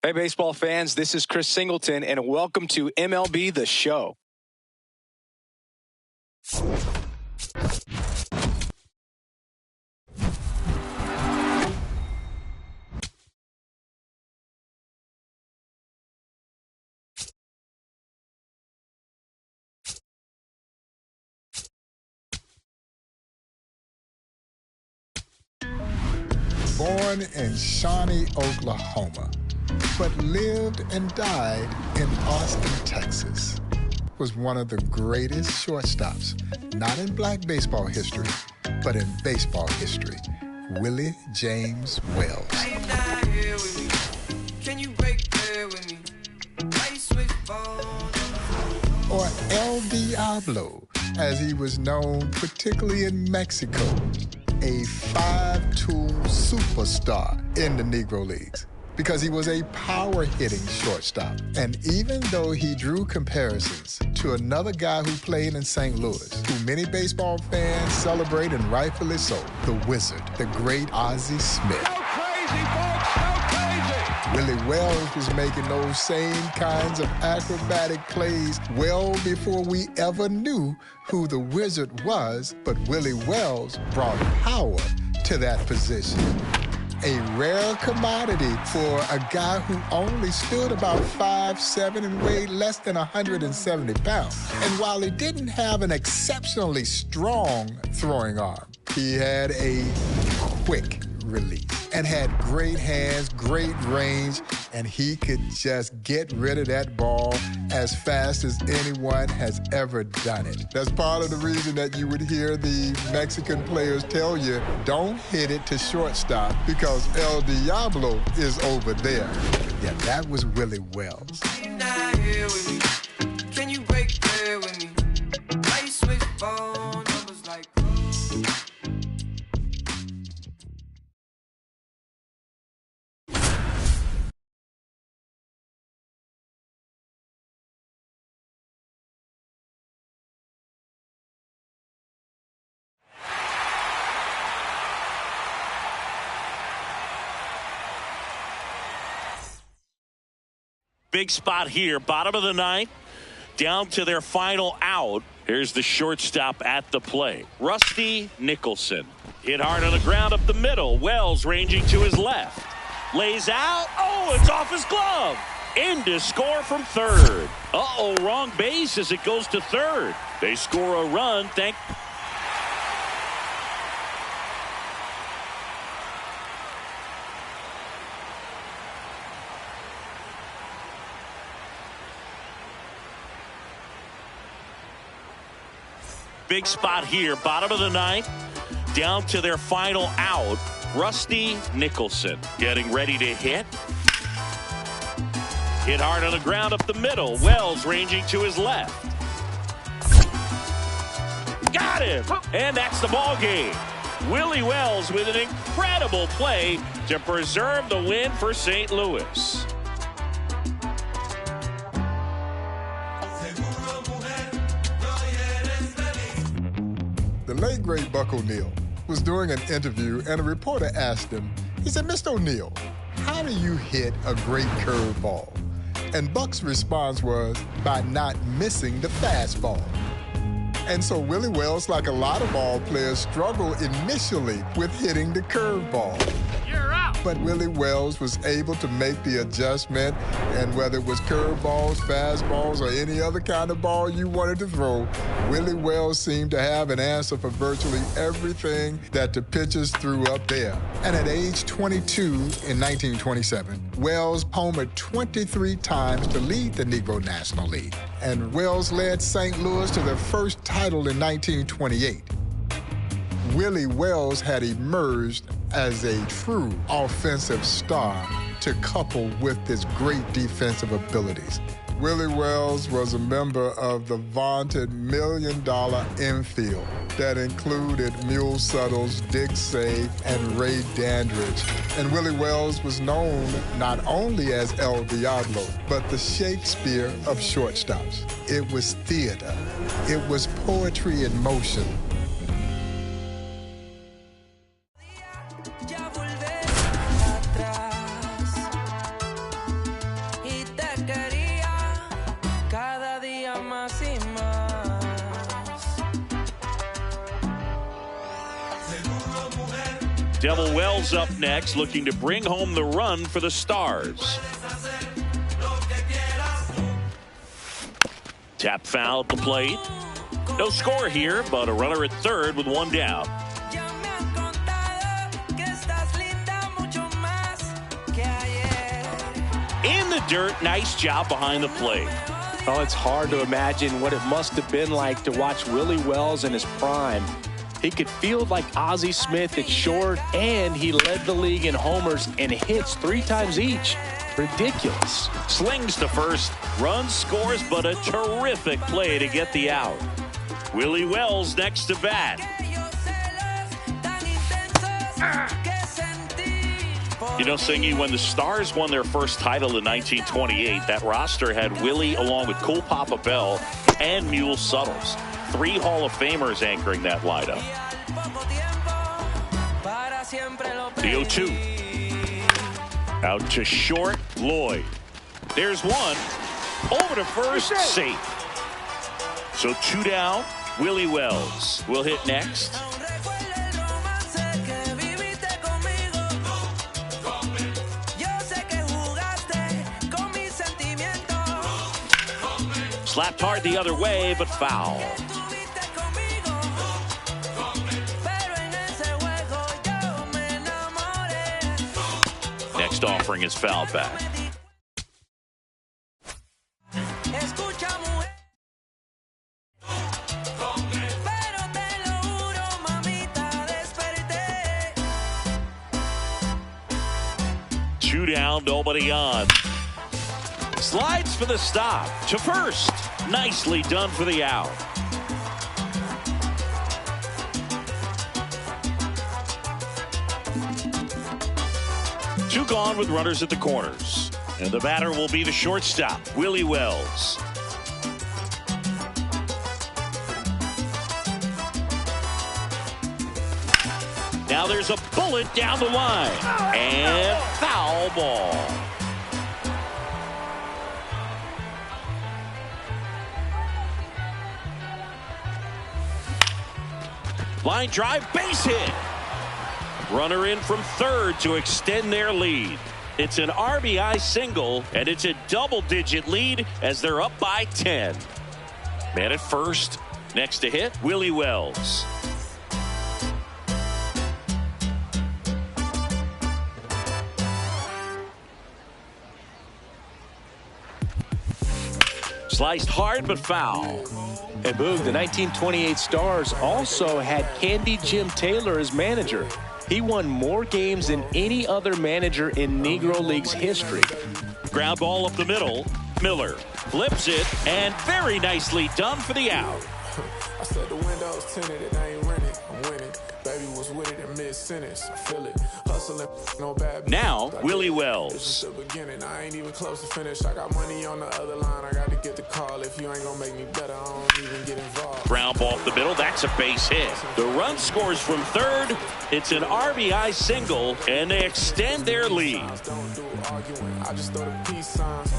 Hey, baseball fans, this is Chris Singleton, and welcome to MLB The Show. Born in Shawnee, Oklahoma, but lived and died in Austin, Texas, was one of the greatest shortstops, not in black baseball history, but in baseball history, Willie James Wells. Or El Diablo, as he was known, particularly in Mexico, a five-tool superstar in the Negro Leagues because he was a power-hitting shortstop. And even though he drew comparisons to another guy who played in St. Louis, who many baseball fans celebrate, and rightfully so, the Wizard, the great Ozzie Smith. Go crazy, folks, go crazy! Willie Wells was making those same kinds of acrobatic plays well before we ever knew who the Wizard was, but Willie Wells brought power to that position. A rare commodity for a guy who only stood about 5'7" and weighed less than 170 pounds. And while he didn't have an exceptionally strong throwing arm, he had a quick release and had great hands, great range, and he could just get rid of that ball as fast as anyone has ever done it. That's part of the reason that you would hear the Mexican players tell you, don't hit it to shortstop because El Diablo is over there. Yeah, that was Willie Wells. Can you break there with me? Why you switch phone numbers like Big spot here, bottom of the ninth, down to their final out. Here's the shortstop at the plate, Rusty Nicholson. Hit hard on the ground up the middle. Wells ranging to his left. Lays out. Oh, it's off his glove. In to score from third. Uh-oh, wrong base as it goes to third. They score a run. Big spot here, bottom of the ninth, down to their final out. Rusty Nicholson getting ready to hit. Hit hard on the ground up the middle. Wells ranging to his left. Got him! And that's the ball game. Willie Wells with an incredible play to preserve the win for St. Louis. The late, great Buck O'Neil was doing an interview, and a reporter asked him, he said, Mr. O'Neil, how do you hit a great curveball? And Buck's response was, by not missing the fastball. And so Willie Wells, like a lot of ball players, struggled initially with hitting the curveball. You're out! But Willie Wells was able to make the adjustment, and whether it was curveballs, fastballs, or any other kind of ball you wanted to throw, Willie Wells seemed to have an answer for virtually everything that the pitchers threw up there. And at age 22 in 1927, Wells homered 23 times to lead the Negro National League. And Wells led St. Louis to their first title in 1928. Willie Wells had emerged as a true offensive star to couple with his great defensive abilities. Willie Wells was a member of the vaunted $1 Million infield that included Mule Suttles, Dick Say, and Ray Dandridge. And Willie Wells was known not only as El Diablo, but the Shakespeare of shortstops. It was theater. It was poetry in motion. Devil Wells up next, looking to bring home the run for the Stars. Tap foul at the plate. No score here, but a runner at third with one down. In the dirt, nice job behind the plate. Oh, it's hard to imagine what it must have been like to watch Willie Wells in his prime. He could field like Ozzie Smith at short, and he led the league in homers and hits 3 times each. Ridiculous. Slings to first, runs, scores, but a terrific play to get the out. Willie Wells next to bat. You know, Singy, when the Stars won their first title in 1928, that roster had Willie along with Cool Papa Bell and Mule Suttles. 3 Hall of Famers anchoring that lineup. The 0-2. Out to short, Lloyd. There's one. Over to first, safe. So 2 down. Willie Wells will hit next. Slapped hard the other way, but foul. Next offering is fouled back. Two down, nobody on. Slides for the stop to first. Nicely done for the out. Two gone with runners at the corners. And the batter will be the shortstop, Willie Wells. Now there's a bullet down the line. And foul ball. Line drive, base hit. Runner in from third to extend their lead. It's an RBI single, and it's a double-digit lead as they're up by 10. Man at first. Next to hit, Willie Wells. Sliced hard but foul. And Boog, the 1928 Stars also had Candy Jim Taylor as manager. He won more games than any other manager in Negro League's history. Ground ball up the middle. Miller flips it, and very nicely done for the out. I said the windows tinted and I ain't rented. I'm winning. Baby was with it in mid-sentence. I feel it. Hustling, no bad. Now, Willie Wells. This is the beginning. I ain't even close to finish. I got money on the other line. I got to get the call. If you ain't gonna make me better, I don't even get involved. Ground ball up the middle. That's a base hit. The run scores from third. It's an RBI single, and they extend their lead. Don't do arguing. I just throw the peace signs.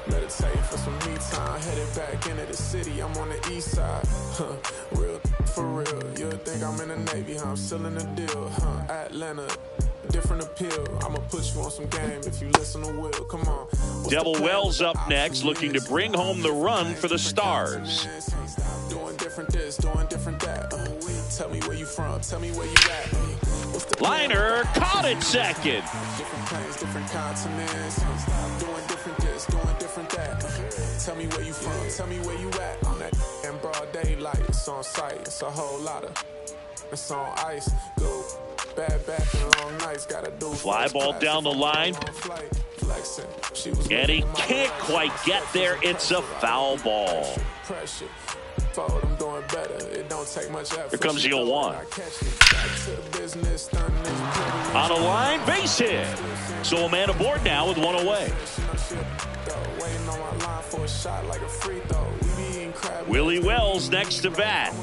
Meditate for some me time. Headed back into the city. I'm on the east side. Real for real. You'll think I'm in the Navy. I'm still in the deal. Atlanta. Different appeal. I'ma put you on some game if you listen to Will. Come on. Devil Wells up next, looking to bring home the run for the Stars. Doing different this, doing different that. Tell me where you from. Tell me where you at. Liner caught it second. Different planes, different continents. Doing different this, doing different that. Tell me where you from. Tell me where you at. On that in broad daylight. It's on sight. It's a whole lot of. It's on ice. Go. Bad back and long nights, gotta do fly ball down the line, and he can't quite get there. It's a foul ball. Here comes the 0-1. On a line, base hit. So a man aboard now with one away. Willie Wells next to bat.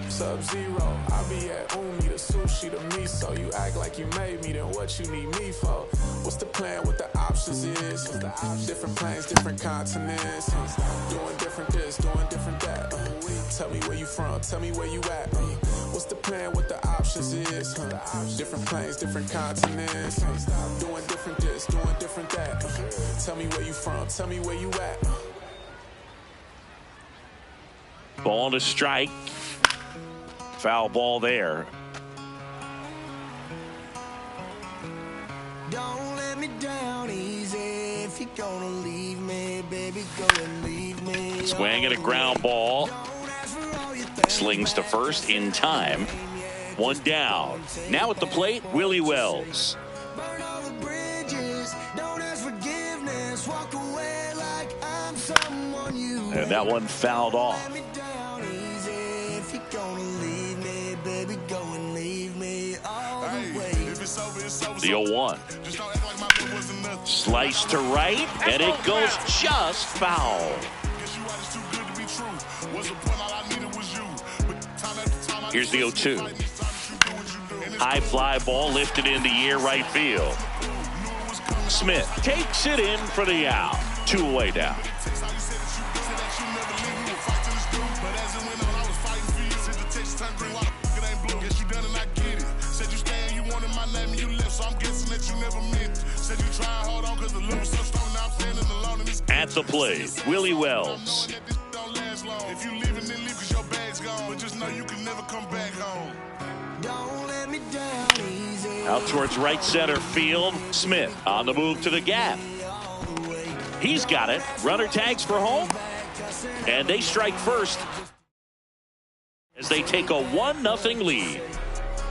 Sub-zero, I be at Umi, the sushi to me, so you act like you made me, then what you need me for? What's the plan, what the options is? Different planes, different continents, doing different this, doing different that. Tell me where you from, tell me where you at. What's the plan, what the options is? Different planes, different continents. Doing different this, doing different that. Tell me where you from, tell me where you at. Ball to strike. Foul ball there. Don't let me down easy. If you're gonna leave me, baby, go and leave me. Swing at a ground ball. Slings to first in time. One down. Now at the plate, Willie Wells. Burn all the bridges. Don't ask forgiveness. Walk away like I'm someone you And that one fouled off. let me down easy. If you're gonna leave me, baby, go and leave me all the way. The 0-1. Slice to right, and it goes just foul. Here's the 0-2. High fly ball lifted in the air right field. Smith takes it in for the out. 2 away down. At the plate, Willie Wells. If you leave, then leave 'cause your bag's gone. But just know you can never come back home. Don't let me down easy. Out towards right center field. Smith on the move to the gap. He's got it. Runner tags for home. And they strike first as they take a 1-0 lead.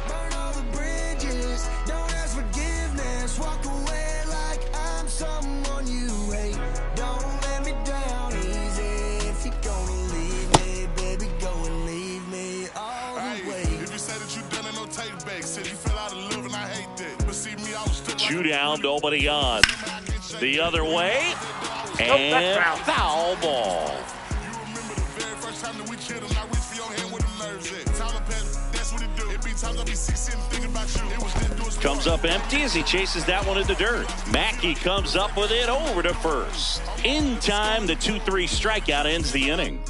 Burn all the bridges. Don't ask forgiveness. Walk away like I'm someone you hate. Don't let me down easy. If you're gonna leave me, baby, go and leave me all the way. If you say that you done it, no take back. Said you fell out of love and I hate that. But see me, I was still 2 down, nobody on. The other way. And foul ball. You remember the very first time that we chilled and I reached for your hand where the nerves at. Tyler Perry, that's what it do. It be times I be sick sitting thinking about you. It was then doing Comes up empty as he chases that one in the dirt. Mackey comes up with it over to first. In time, the 2-3 strikeout ends the inning.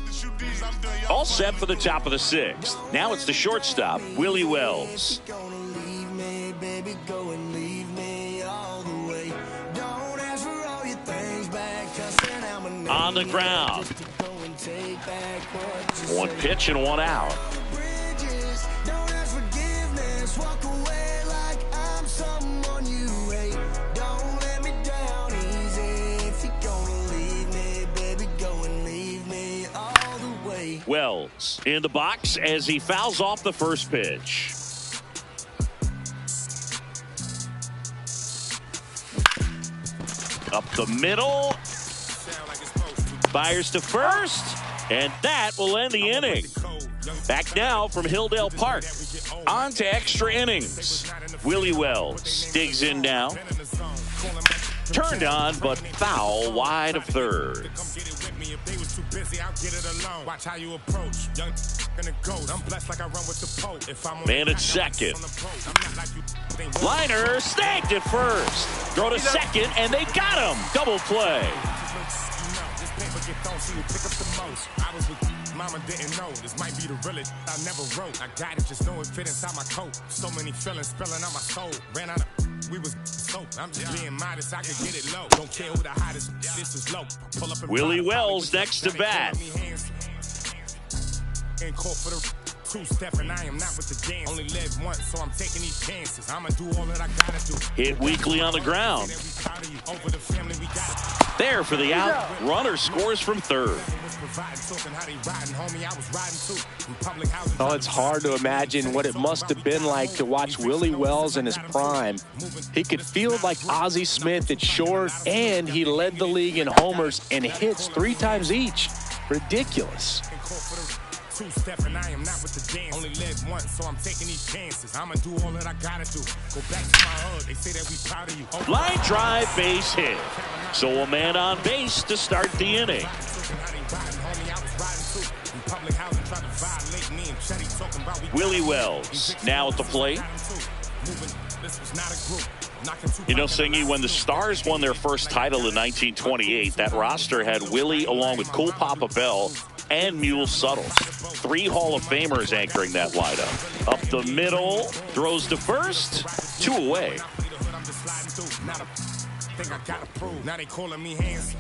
All set for the top of the 6th. Now it's the shortstop, Willie Wells. If you're gonna leave me, baby, go and leave me all the way. Don't ask for all your things back, 'cause then I'm a On the ground. just to go and take back what you One said. pitch and one out. Bridges, don't ask forgiveness. Walk away like I'm someone you hate. Don't let me down easy. If you're gonna leave me, baby, go and leave me all the way. Wells in the box as he fouls off the first pitch. Up the middle. Fires to first. And that will end the inning. Back now from Hilldale Park. On to extra innings. Willie Wells digs in now. Turned on, but foul wide of third. Man at second. Liner snagged at first. Throw to second, and they got him. Double play. Mama didn't know this might be the realest I never wrote. I got it, just know it fit inside my coat. So many feelings spilling out my soul. Ran out of we was soap. I'm just being modest, I could get it low. Don't care who the hottest, this is low. Pull up and Willie Wells next to bat. In court for the two-step, and I am not with the dance. Only live once, so I'm taking these chances. I'ma do all that I gotta do. Hit weakly on the ground. Over the family we got. There for the out. Runner scores from third. Oh, it's hard to imagine what it must have been like to watch Willie Wells in his prime. He could field like Ozzie Smith at short, and he led the league in homers and hits 3 times each. Ridiculous. Two-step, and I am not with the dance. Only live once, so I'm taking these chances. I'ma do all that I gotta do. Go back to my hood. They say that we proud of you. Line drive, base hit. So a man on base to start the inning. Willie Wells now at the plate. You know, Singy, when the Stars won their first title in 1928, that roster had Willie along with Cool Papa Bell and Mule Suttles. 3 Hall of Famers anchoring that lineup. Up the middle, throws to first, 2 away. Now they calling me hands.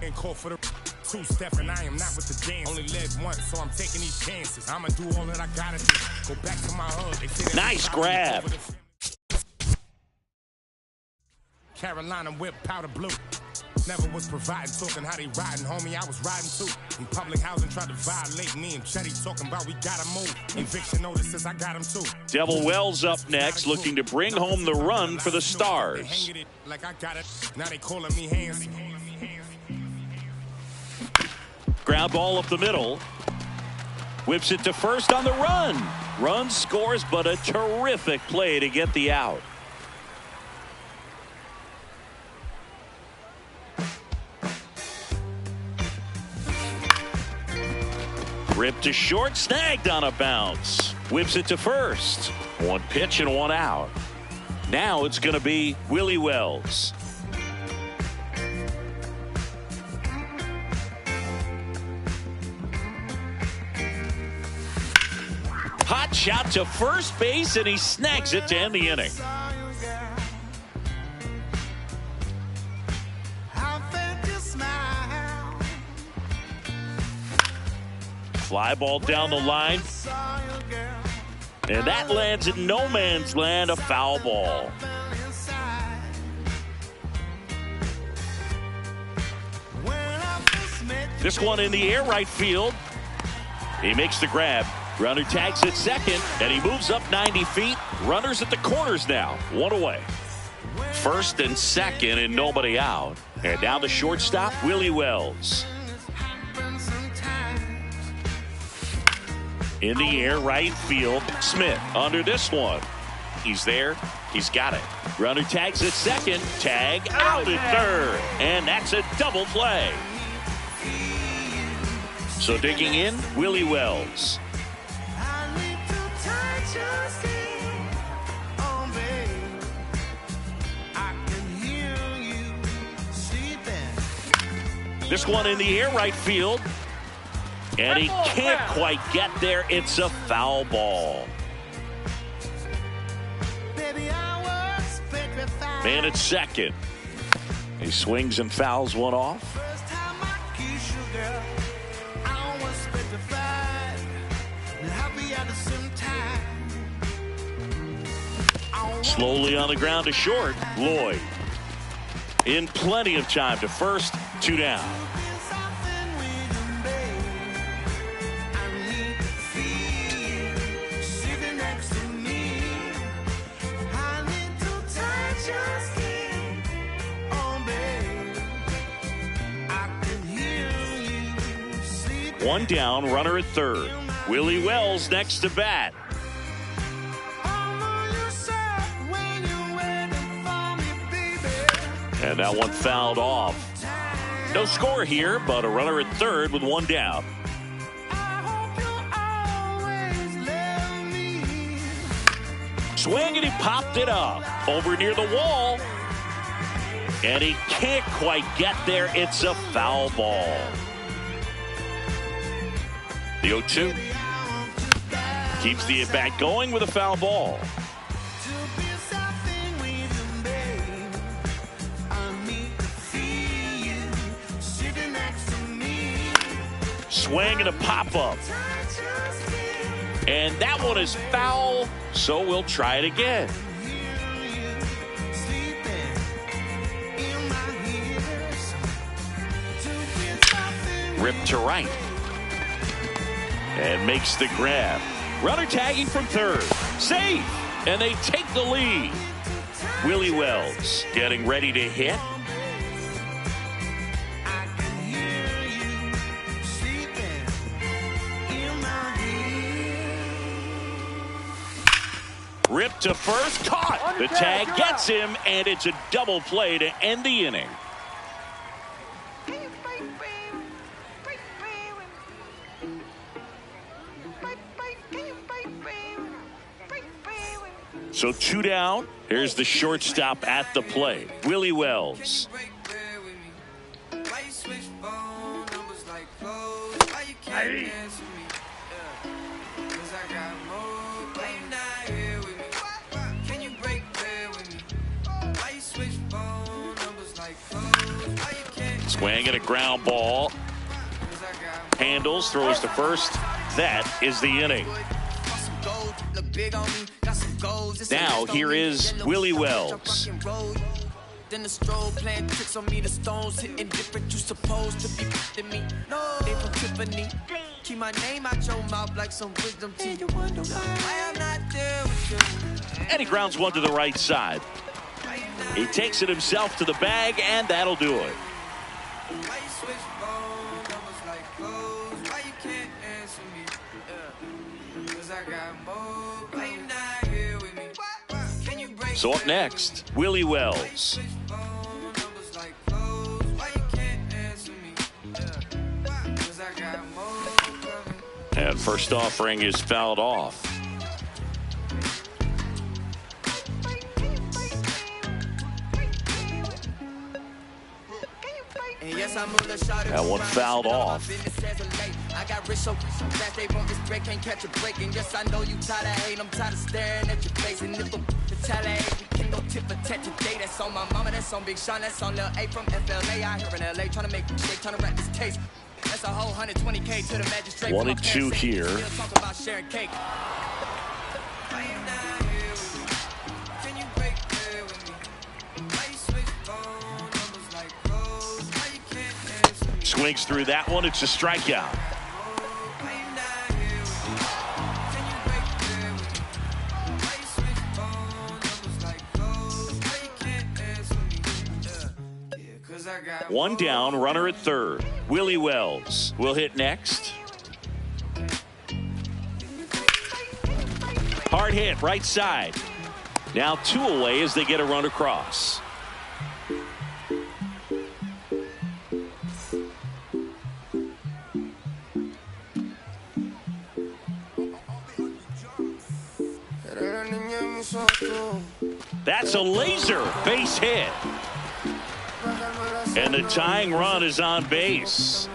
And call for the 2-step, and I am not with the dance. Only live once, so I'm taking these chances. I'ma do all that I gotta do. Go back to my hood. Nice grab. Carolina whip powder blue. Never was providing, talking how they riding, homie. I was riding too. In public housing, tried to violate me and Chetty talking about we gotta move. Eviction notices, I got him too. Devil Wells up next, looking to bring home the run for the Stars. Like I got it. Now they calling me hands. Ground ball up the middle. Whips it to first on the run. Run scores, but a terrific play to get the out. Ripped to short, snagged on a bounce. Whips it to first. 1 pitch and 1 out. Now it's going to be Willie Wells. Hot shot to first base, and he snags it to end the inning. Fly ball down the line. And that lands in no man's land, a foul ball. This one in the air, right field. He makes the grab. Runner tags at second, and he moves up 90 feet. Runners at the corners now, 1 away. First and second, and nobody out. And now the shortstop, Willie Wells. In the air, right field, Smith under this one. He's there. He's got it. Runner tags at second. Tag out at third. And that's a double play. So digging in, Willie Wells. This one in the air, right field. And he can't quite get there. It's a foul ball. Man at second. He swings and fouls one off. Slowly on the ground to short. Lloyd. In plenty of time to first. 2 down. One down, runner at third. Willie Wells next to bat. And that one fouled off. No score here, but a runner at third with 1 down. Swing, and he popped it up over near the wall. And he can't quite get there. It's a foul ball. The 0-2 keeps the at-bat going with a foul ball. Swing and a pop-up. And that one is foul, so we'll try it again. Ripped to right. And makes the grab. Runner tagging from third. Safe. And they take the lead. Willie Wells getting ready to hit. Ripped to first. Caught. The tag gets him, and it's a double play to end the inning. So 2 down. Here's the shortstop at the plate, Willie Wells. Why you switch phone numbers like can't dance with me. 'Cause I got more. Why you not here with me? Can you break bread with me? Why you switch phone numbers like clothes? Why you can't Swing and a ground ball. Handles, throws to first. That is the inning. Now here is Willie Wells. Then the stroll playing tricks on me, the stones hitting different. You supposed to be with me. No, they from Tiffany. Keep my name out your mouth like some wisdom teeth. You wonder why I'm not there with you. And he grounds one to the right side. He takes it himself to the bag, and that'll do it. Why you switch phone numbers like clothes? Why you can't answer me? 'Cause I got more. Why you not here with me? Can you break So up next, Willie Wells. switch phone numbers like clothes? Why you can't answer me? 'Cause I got more coming. And first offering is fouled off. That one fouled off. I got rich so fast they won't just break, can't catch a break. And yes, I know you tired of hating, I'm tired of staring at your face. And if I'm retaliate, we can go tit for tat today. That's on my mama, that's on Big Sean, that's on Lil A from FLA. I here in LA trying to make shake, trying to wrap this case. That's a whole 120K to the magistrate. 1-2 here. Talk about sharing cake. Why you not here with me? Can you break bread with me? Why you switch phone numbers like clothes? Why you can't answer me? Swings through that one. It's a strikeout. Why you not here with me? Can you break bread with me? Why you switch phone numbers like clothes? Why you can't answer me? Yeah, 'cause I got One down, runner at third. Willie Wells will hit next. Hard hit, right side. Now 2 away as they get a run across. That's a laser base hit. And the tying run is on base.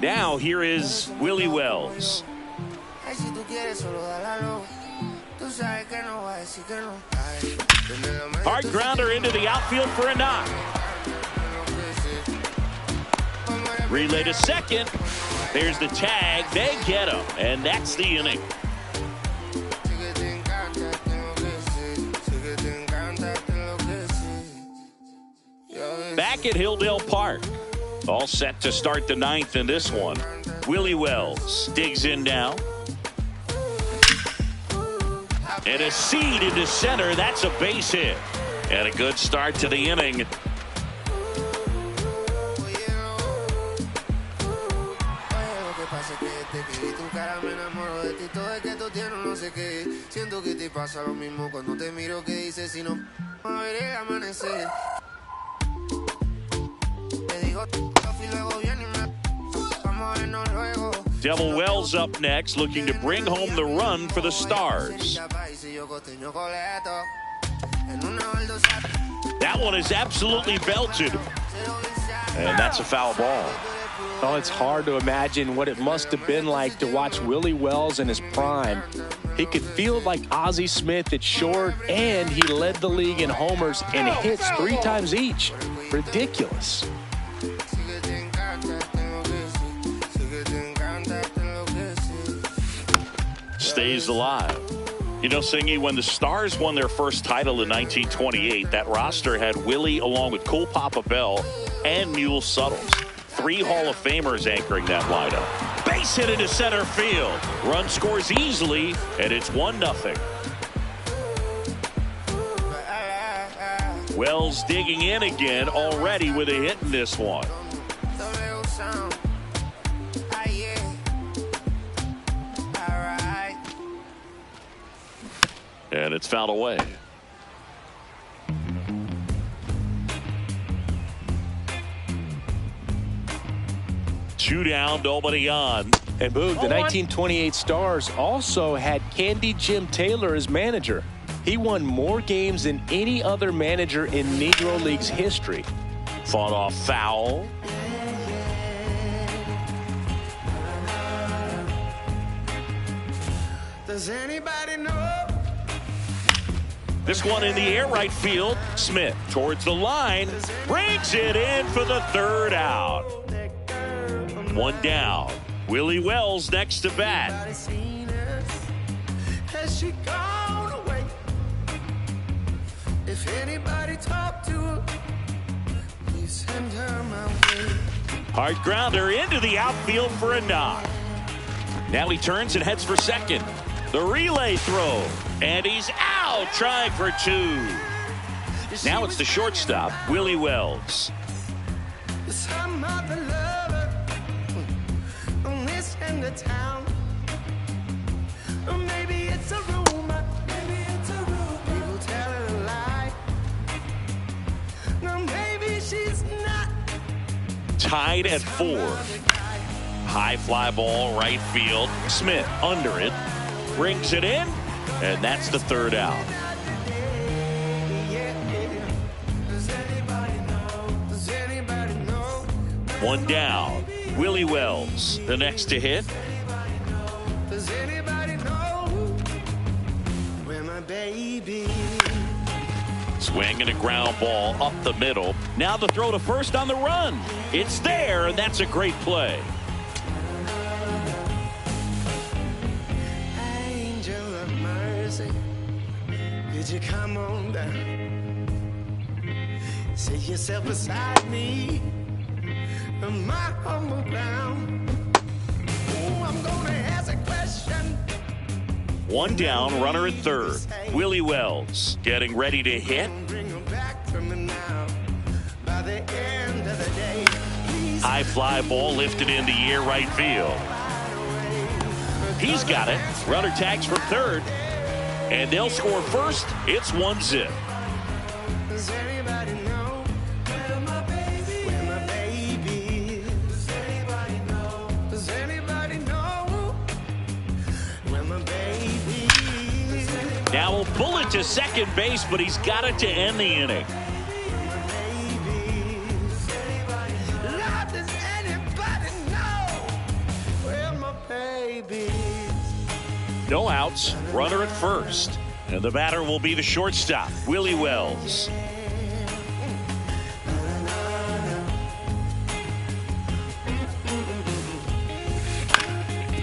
Now here is Willie Wells. Hard grounder into the outfield for a knock. Relay to second. There's the tag. They get him. And that's the inning. Back at Hilldale Park. All set to start the 9th in this one. Willie Wells digs in now. And a seed into center. That's a base hit. And a good start to the inning. Devil Wells up next, looking to bring home the run for the Stars. That one is absolutely belted. And that's a foul ball. Oh, it's hard to imagine what it must have been like to watch Willie Wells in his prime. He could field like Ozzie Smith at short, and he led the league in homers and hits 3 times each. Ridiculous. Stays alive. You know, Singy, when the Stars won their first title in 1928, that roster had Willie along with Cool Papa Bell and Mule Suttles. 3 Hall of Famers anchoring that lineup. Base hit into center field. Run scores easily, and it's 1-0. Wells digging in again already with a hit in this one. And it's fouled away. Two down, nobody on. And Boog, the 1928 Stars also had Candy Jim Taylor as manager. He won more games than any other manager in Negro League's history. Fought off foul. Does anybody know? This one in the air, right field. Smith towards the line, brings it in for the third out. One down. Willie Wells next to bat. Has she gone away? If anybody talk to her, please send her my way. Hard grounder into the outfield for a knock. Now he turns and heads for second. The relay throw, and he's out, trying for two. Now it's the shortstop, Willie Wells. Some other lover on this end of town. Or maybe it's a rumor. People tell her a lie. No, maybe she's not. Tied at 4. High fly ball, right field. Smith under it. Brings it in, and that's the third out. One down. Willie Wells, the next to hit. Does anybody know where my baby? Swing and a ground ball up the middle. Now the throw to first on the run. It's there, and that's a great play. Angel of mercy, could you come on down? Sit yourself beside me on my humble ground. Oh, I'm gonna ask a question. One down, runner at third. Willie Wells getting ready to hit. Bring her back to me now. By the end of the day, please. High fly ball lifted in the air, right field. He's got it. Runner tags from third, and they'll score first. It's 1-0. Does anybody know where my baby? Where my baby is? Does anybody know? Does anybody know where my baby is? Now a bullet to second base, but he's got it to end the inning. Lord, does anybody know where my baby is? No outs, runner at first. And the batter will be the shortstop, Willie Wells.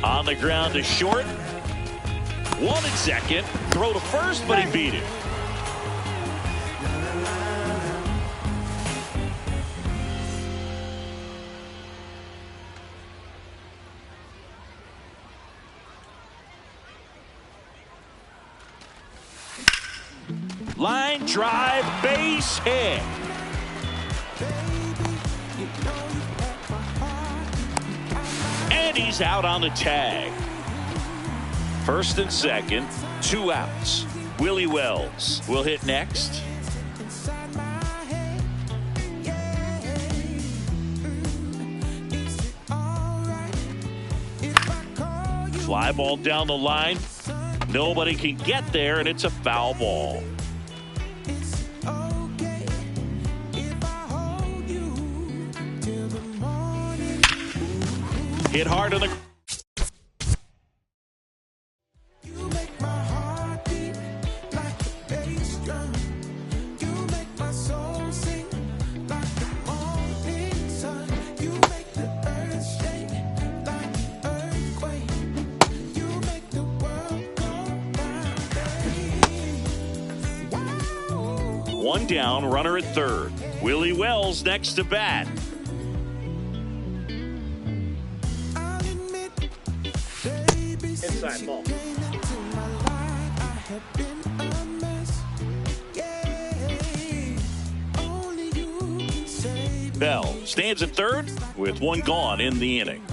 On the ground to short. One at second. Throw to first, but he beat it. Line drive, base hit. And he's out on the tag. First and second, 2 outs. Willie Wells will hit next. Fly ball down the line. Nobody can get there, and it's a foul ball. Hit hard on the. You make my heart beat like a bass drum. You make my soul sing like the morning sun. You make the earth shake like an earthquake. You make the world go round, baby. Wow. One down, runner at third. Willie Wells next to bat. Inside ball. Bell stands at third with 1 gone in the inning.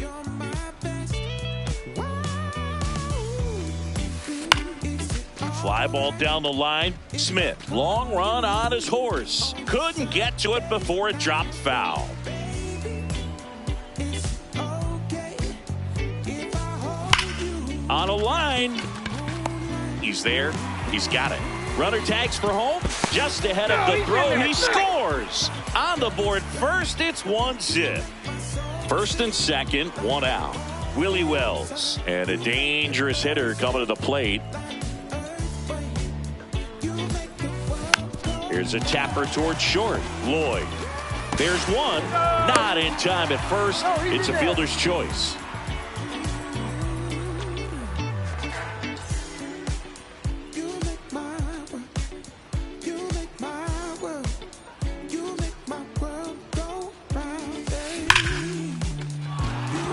Fly ball down the line. Smith, long run on his horse. Couldn't get to it before it dropped foul. On a line. He's there. He's got it. Runner tags for home. Just ahead of the throw. He scores. On the board first, it's 1-0. First and second, 1 out. Willie Wells. And a dangerous hitter coming to the plate. Here's a tapper towards short. Lloyd. There's one. Not in time at first. It's a fielder's choice.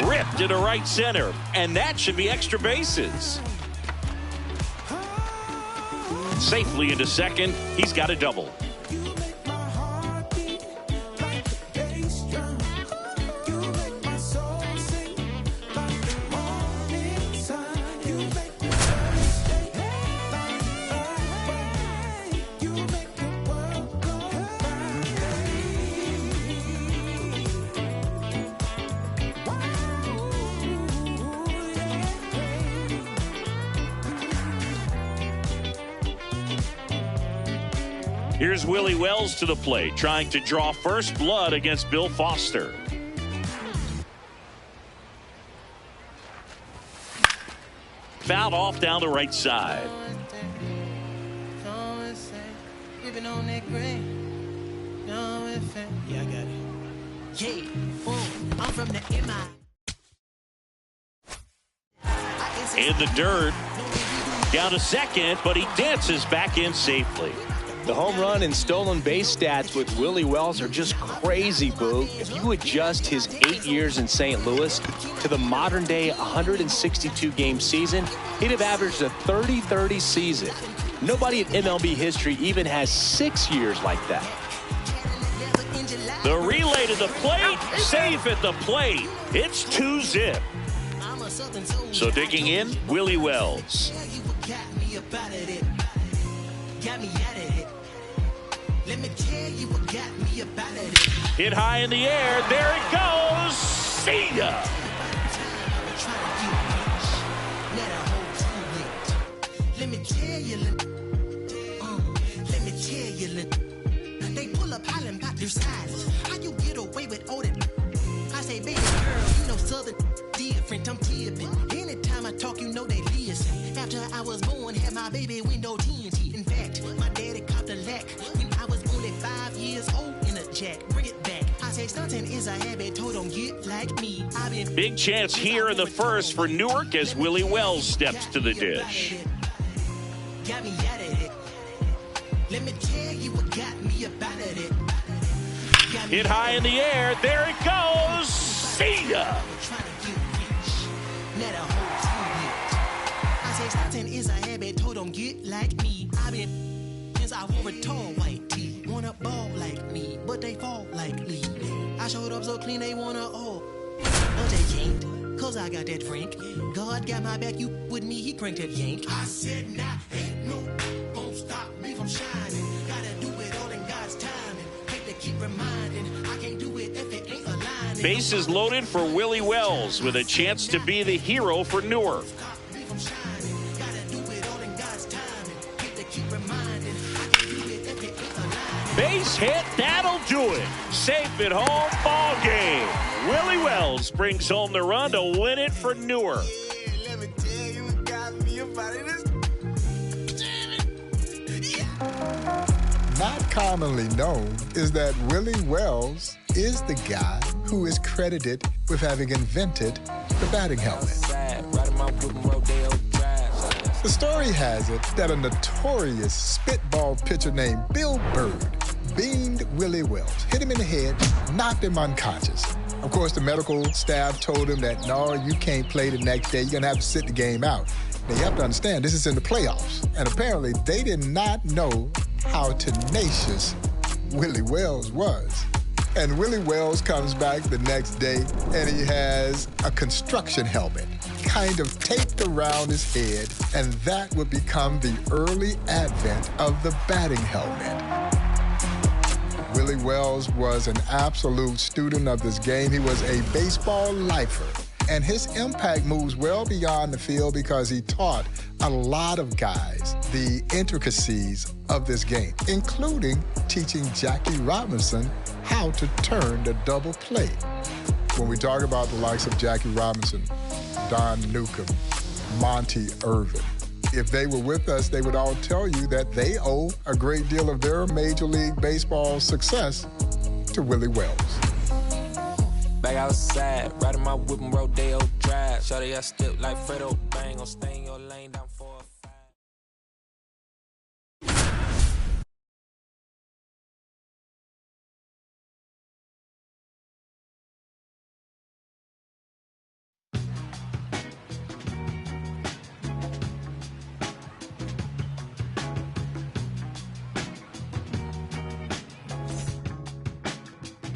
Ripped into right center. And that should be extra bases. Safely into second. He's got a double. Here's Willie Wells to the plate, trying to draw first blood against Bill Foster. Fouled off down the right side. Yeah, I got it. Yeah, I'm from the MI. In the dirt. Down to second, but he dances back in safely. The home run and stolen base stats with Willie Wells are just crazy, Boo. If you adjust his 8 years in St. Louis to the modern-day 162-game season, he'd have averaged a 30-30 season. Nobody in MLB history even has 6 years like that. The relay to the plate, safe at the plate. It's 2-zip. So digging in, Willie Wells. Let me tell you what got me about it. Hit high in the air. There it goes. See ya. Let me tell you, they pull up hollering about their size. How you get away with all that? I say, baby girl, you know southern different. I'm tipping. Anytime I talk, you know they listen. After I was born, had my baby window TNT. In fact, my daddy copped a lack when I was only 5 years old in a jack. Bring it back. I say stunting is a habit, told don't get like me. Big chance here in the first for Newark as Willie Wells steps to the dish. Got me out of it. Let me tell you what got me about it. Hit high in the air. There it goes. See ya. I say stunting is a habit, told don't get like me. I've been since I wore a tall white tee. Wanna ball like me, but they fall like Lee. I showed up so clean they wanna but they can't, cause I got that drink. God got my back, you with me, he cranked that yank. I said nah, ain't no won't stop me from shining. Gotta do it all in God's timing. Hate to keep reminding, I can't do it if it ain't aligned. Bases loaded for Willie Wells with a chance to be the hero for Newark. Base hit, that'll do it. Safe at home, ball game. Willie Wells brings home the run to win it for Newark. Let me tell you what got me about it. Not commonly known is that Willie Wells is the guy who is credited with having invented the batting helmet. The story has it that a notorious spitball pitcher named Bill Bird beamed Willie Wells, hit him in the head, knocked him unconscious. Of course, the medical staff told him that, no, you can't play the next day. You're going to have to sit the game out. Now, you have to understand, this is in the playoffs. And apparently, they did not know how tenacious Willie Wells was. And Willie Wells comes back the next day, and he has a construction helmet kind of taped around his head, and that would become the early advent of the batting helmet. Willie Wells was an absolute student of this game. He was a baseball lifer, and his impact moves well beyond the field because he taught a lot of guys the intricacies of this game, including teaching Jackie Robinson how to turn the double play. When we talk about the likes of Jackie Robinson, Don Newcombe, Monte Irvin. If they were with us, they would all tell you that they owe a great deal of their Major League Baseball success to Willie Wells. Back outside, riding my whip and Rodeo Drive. Shawty, I step like Fredo Bang, gon' stay in your lane down 4 or 5.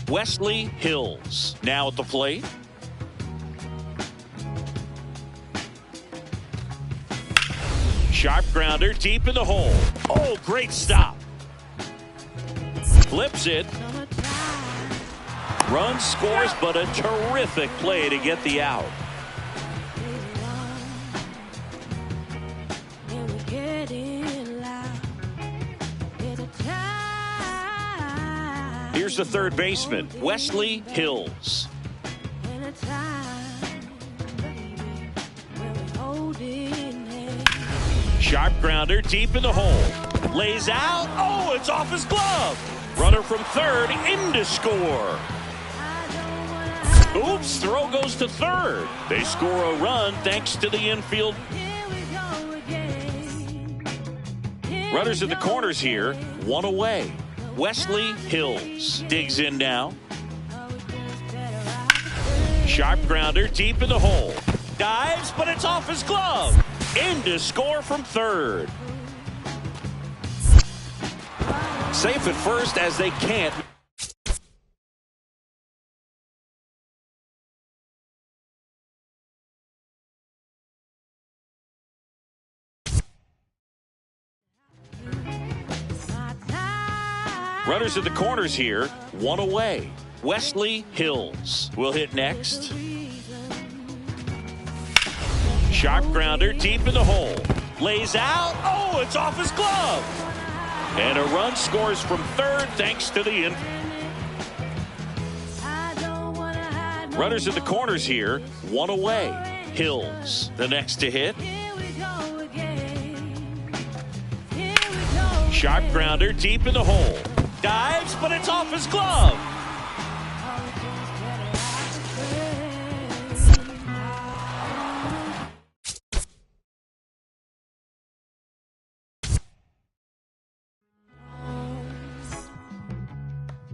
Wesley Hills now at the plate. Sharp grounder deep in the hole. Oh, great stop. Flips it. Run scores, but a terrific play to get the out. Here's the third baseman, Wesley Hills. Sharp grounder deep in the hole. Lays out. Oh, it's off his glove. Runner from third in to score. Oops, throw goes to third. They score a run thanks to the infield. Runners in the corners here, one away. Wesley Hills digs in now. Sharp grounder deep in the hole. Dives, but it's off his glove. In to score from third. Safe at first as they can't. Runners in the corners here, one away. Wesley Hills will hit next. Sharp grounder deep in the hole. Lays out. Oh, it's off his glove. And a run scores from third thanks to the in. Runners in the corners here, one away. Hills, the next to hit. Sharp grounder deep in the hole. Dives, but it's off his glove.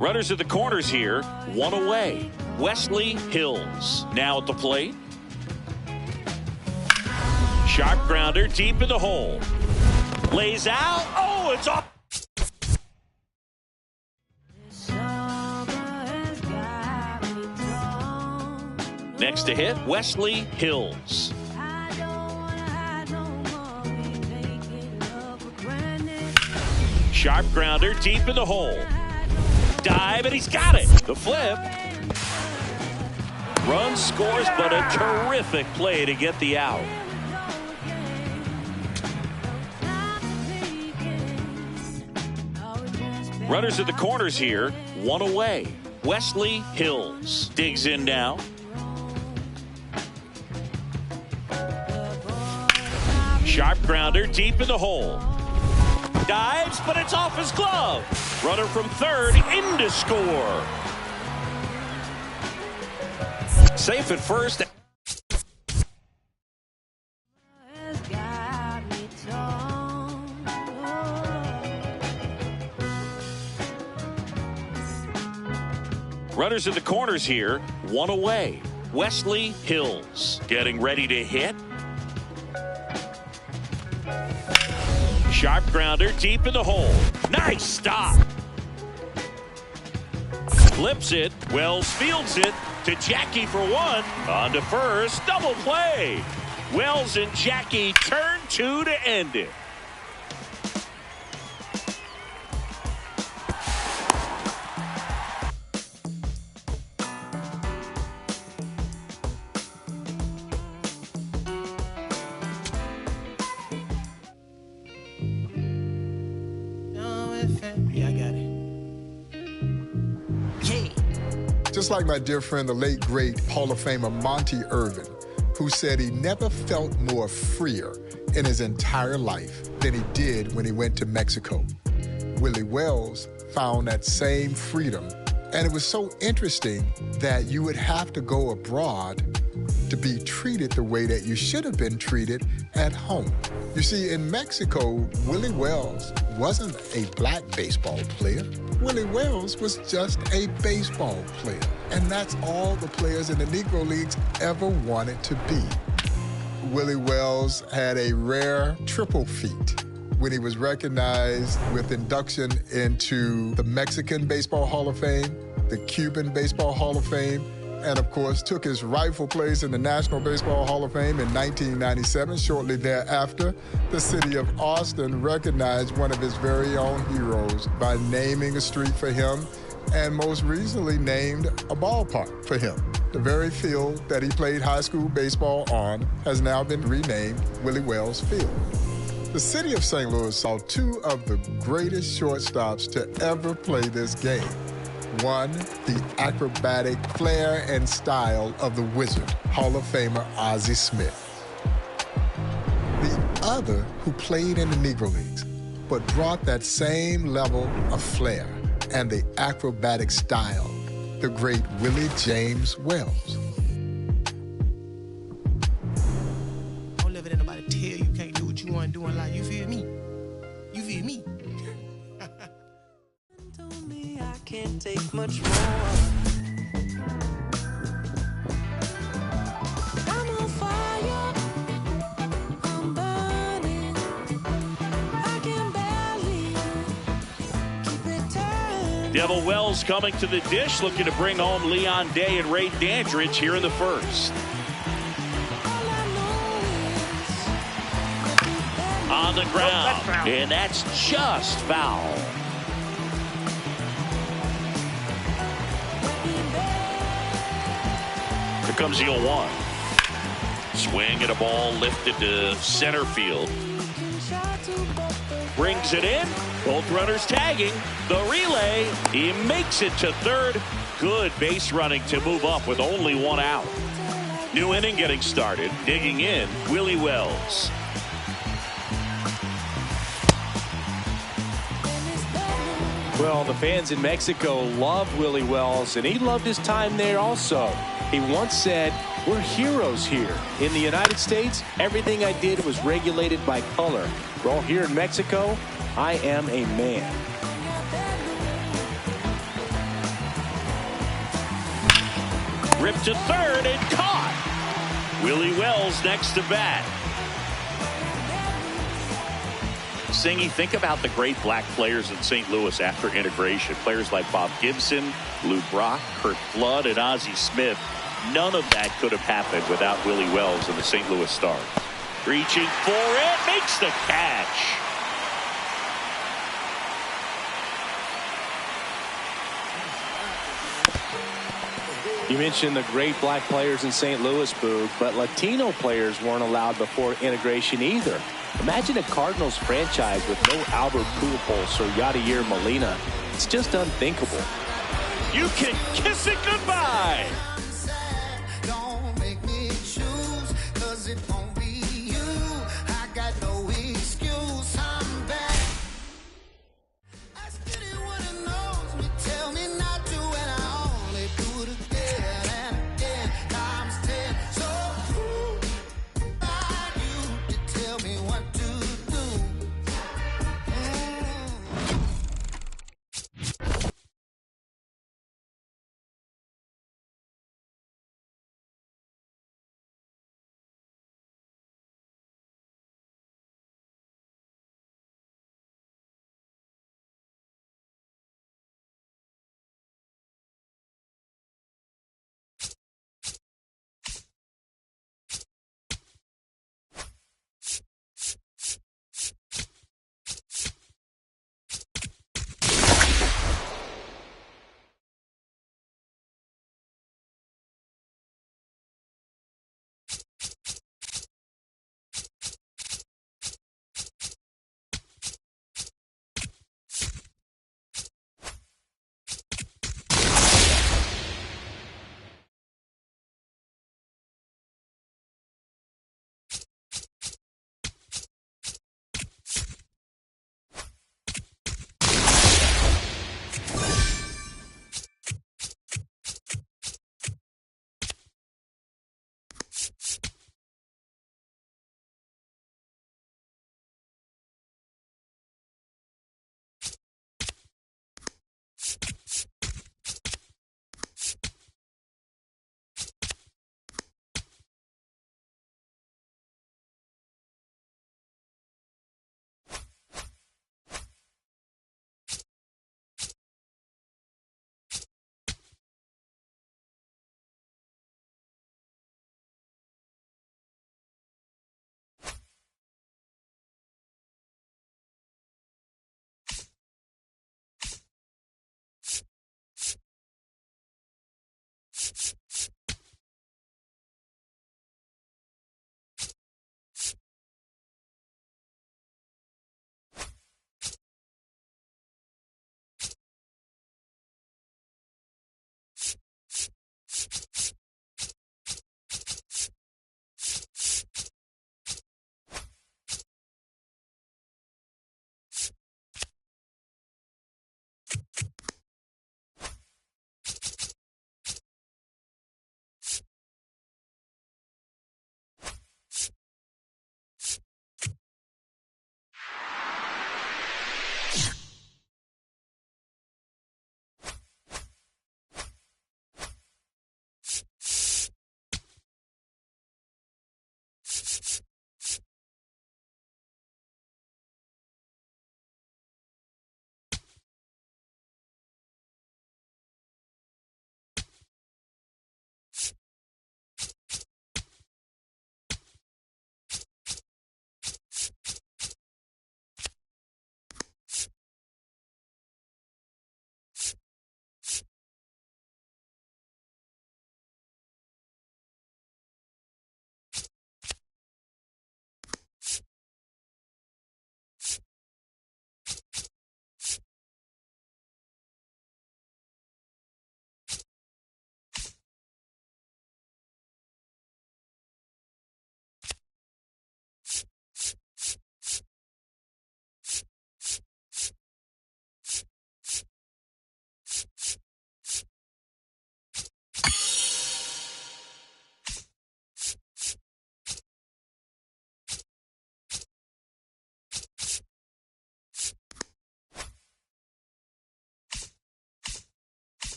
Runners at the corners here, one away. Wesley Hills now at the plate. Sharp grounder deep in the hole. Lays out. Oh, it's off. Next to hit, Wesley Hills. Sharp grounder deep in the hole. Dive, and he's got it. The flip. Run scores, but a terrific play to get the out. Runners at the corners here, one away. Wesley Hills digs in now. Sharp grounder deep in the hole. Dives, but it's off his glove. Runner from third in to score. Safe at first. Runners in the corners here, one away. Wesley Hills getting ready to hit. Sharp grounder deep in the hole. Nice stop. Flips it. Wells fields it to Jackie for one. On to first. Double play. Wells and Jackie turn two to end it. Yeah, I got it. Yeah. Just like my dear friend, the late, great Hall of Famer Monte Irvin, who said he never felt more freer in his entire life than he did when he went to Mexico. Willie Wells found that same freedom, and it was so interesting that you would have to go abroad to be treated the way that you should have been treated at home. You see, in Mexico, Willie Wells wasn't a black baseball player. Willie Wells was just a baseball player. And that's all the players in the Negro Leagues ever wanted to be. Willie Wells had a rare triple feat when he was recognized with induction into the Mexican Baseball Hall of Fame, the Cuban Baseball Hall of Fame, and of course took his rightful place in the National Baseball Hall of Fame in 1997. Shortly thereafter, the city of Austin recognized one of his very own heroes by naming a street for him, and most recently named a ballpark for him. The very field that he played high school baseball on has now been renamed Willie Wells Field. The city of St. Louis saw two of the greatest shortstops to ever play this game. One, the acrobatic flair and style of the Wizard, Hall of Famer Ozzie Smith. The other, who played in the Negro Leagues, but brought that same level of flair and the acrobatic style, the great Willie James Wells. Don't let anybody tell you can't do what you want to do in life. You feel me? You feel me? I can't take much more. I'm on fire. I'm burning. I can barely keep it turning. Devil Wells coming to the dish, looking to bring home Leon Day and Ray Dandridge here in the first. On the ground, and that's just foul. Here comes the 0-1. Swing at a ball lifted to center field. Brings it in. Both runners tagging. The relay. He makes it to third. Good base running to move up with only one out. New inning getting started. Digging in, Willie Wells. Well, the fans in Mexico love Willie Wells, and he loved his time there also. He once said, "We're heroes here. In the United States, everything I did was regulated by color. Well, here in Mexico, I am a man." Ripped to third and caught. Willie Wells next to bat. Singy, think about the great black players in St. Louis after integration. Players like Bob Gibson, Lou Brock, Kurt Flood, and Ozzie Smith. None of that could have happened without Willie Wells and the St. Louis Stars. Reaching for it, makes the catch. You mentioned the great black players in St. Louis, Boog, but Latino players weren't allowed before integration either. Imagine a Cardinals franchise with no Albert Pujols or Yadier Molina. It's just unthinkable. You can kiss it goodbye. Don't make me choose, 'cause it won't be you. I got no excuse. I'm back. I still wanna know me, tell me not to, and I only do it again and again. Times 10. So who are you to tell me what to do?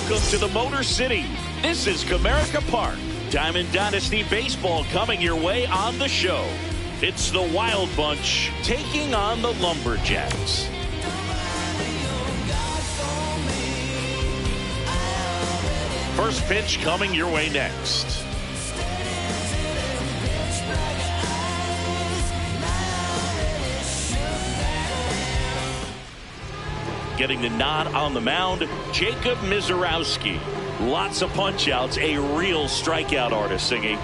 Welcome to the Motor City. This is Comerica Park. Diamond Dynasty Baseball coming your way on the show. It's the Wild Bunch taking on the Lumberjacks. First pitch coming your way next. Getting the nod on the mound, Jacob Misiorowski. Lots of punch-outs, a real strikeout artist, Singy.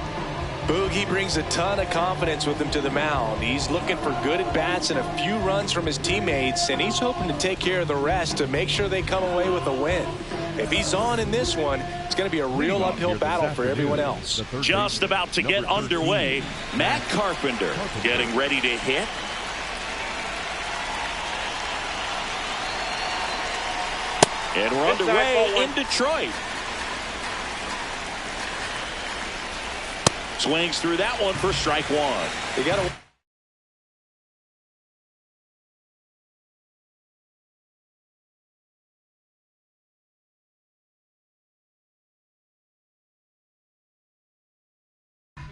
Boogie brings a ton of confidence with him to the mound. He's looking for good at-bats and a few runs from his teammates, and he's hoping to take care of the rest to make sure they come away with a win. If he's on in this one, it's going to be a real uphill battle for everyone else. Just about to get underway, Matt Carpenter getting ready to hit. And we're underway in Detroit. Swings through that one for strike one. They got to.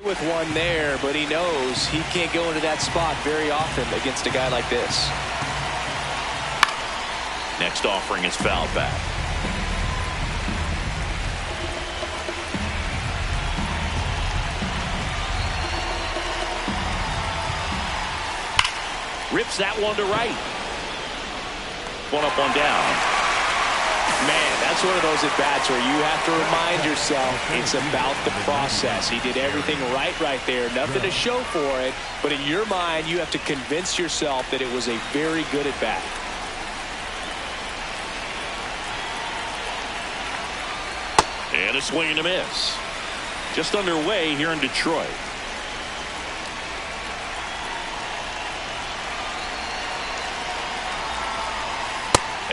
With one there, but he knows he can't go into that spot very often against a guy like this. Next offering is fouled back. Rips that one to right. One up, one down. Man, that's one of those at-bats where you have to remind yourself it's about the process. He did everything right there. Nothing to show for it, but in your mind, you have to convince yourself that it was a very good at-bat. And a swing and a miss. Just underway here in Detroit.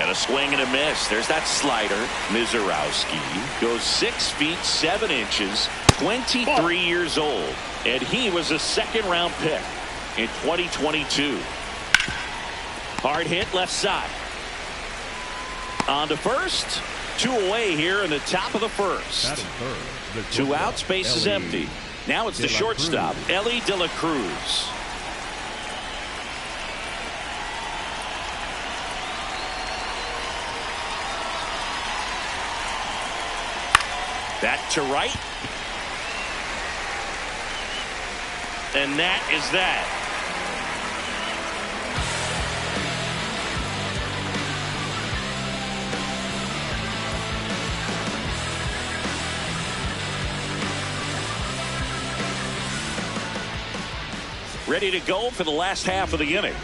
And a swing and a miss. There's that slider. Misiorowski goes 6 feet 7 inches, 23 years old. And he was a second-round pick in 2022. Hard hit left side. On to first. 2 away here in the top of the first. 2 outs, base is empty. Now it's the shortstop, Elly De La Cruz. Back to right. And that is that. Ready to go for the last half of the inning.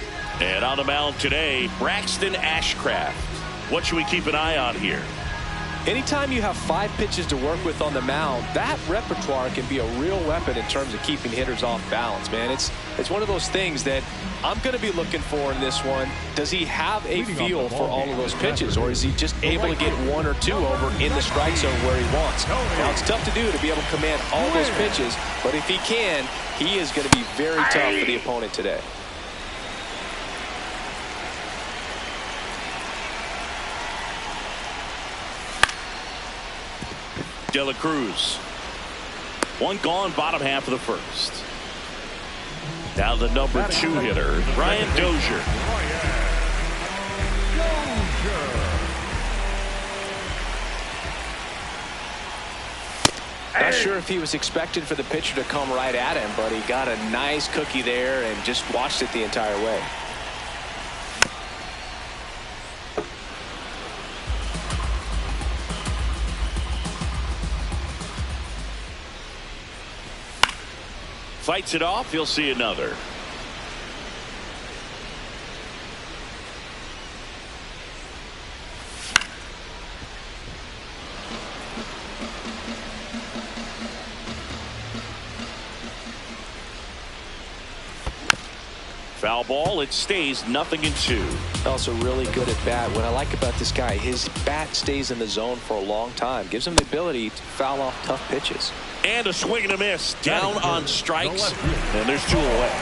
And on the mound today, Braxton Ashcraft. What should we keep an eye on here? Anytime you have 5 pitches to work with on the mound, that repertoire can be a real weapon in terms of keeping hitters off balance, man. It's one of those things that I'm going to be looking for in this one. Does he have a feel for all of those pitches, or is he just able to get 1 or 2 over in the strike zone where he wants? Now, it's tough to do to be able to command all those pitches, but if he can, he is going to be very tough for the opponent today. De La Cruz. 1 gone, bottom half of the first. Now the number 2 hitter, Brian Dozier. Not sure if he was expected for the pitcher to come right at him, but he got a nice cookie there and just watched it the entire way. Fights it off. You'll see another. Foul ball. It stays 0-2. Also really good at bat. What I like about this guy, his bat stays in the zone for a long time. Gives him the ability to foul off tough pitches. And a swing and a miss. Down on strikes. And there's 2 away.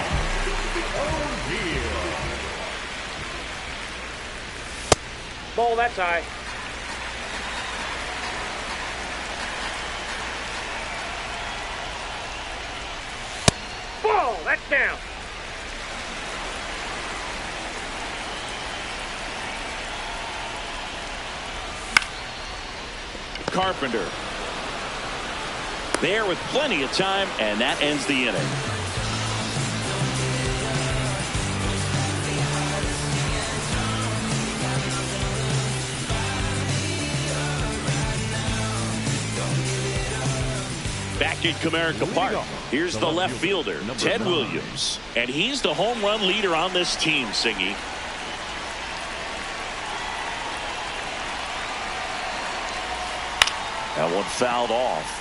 Ball, that's high. Ball, that's down. Carpenter. There with plenty of time, and that ends the inning. Back in Comerica Park, here's the left fielder, Ted Williams. And he's the home run leader on this team, Singy. That one fouled off.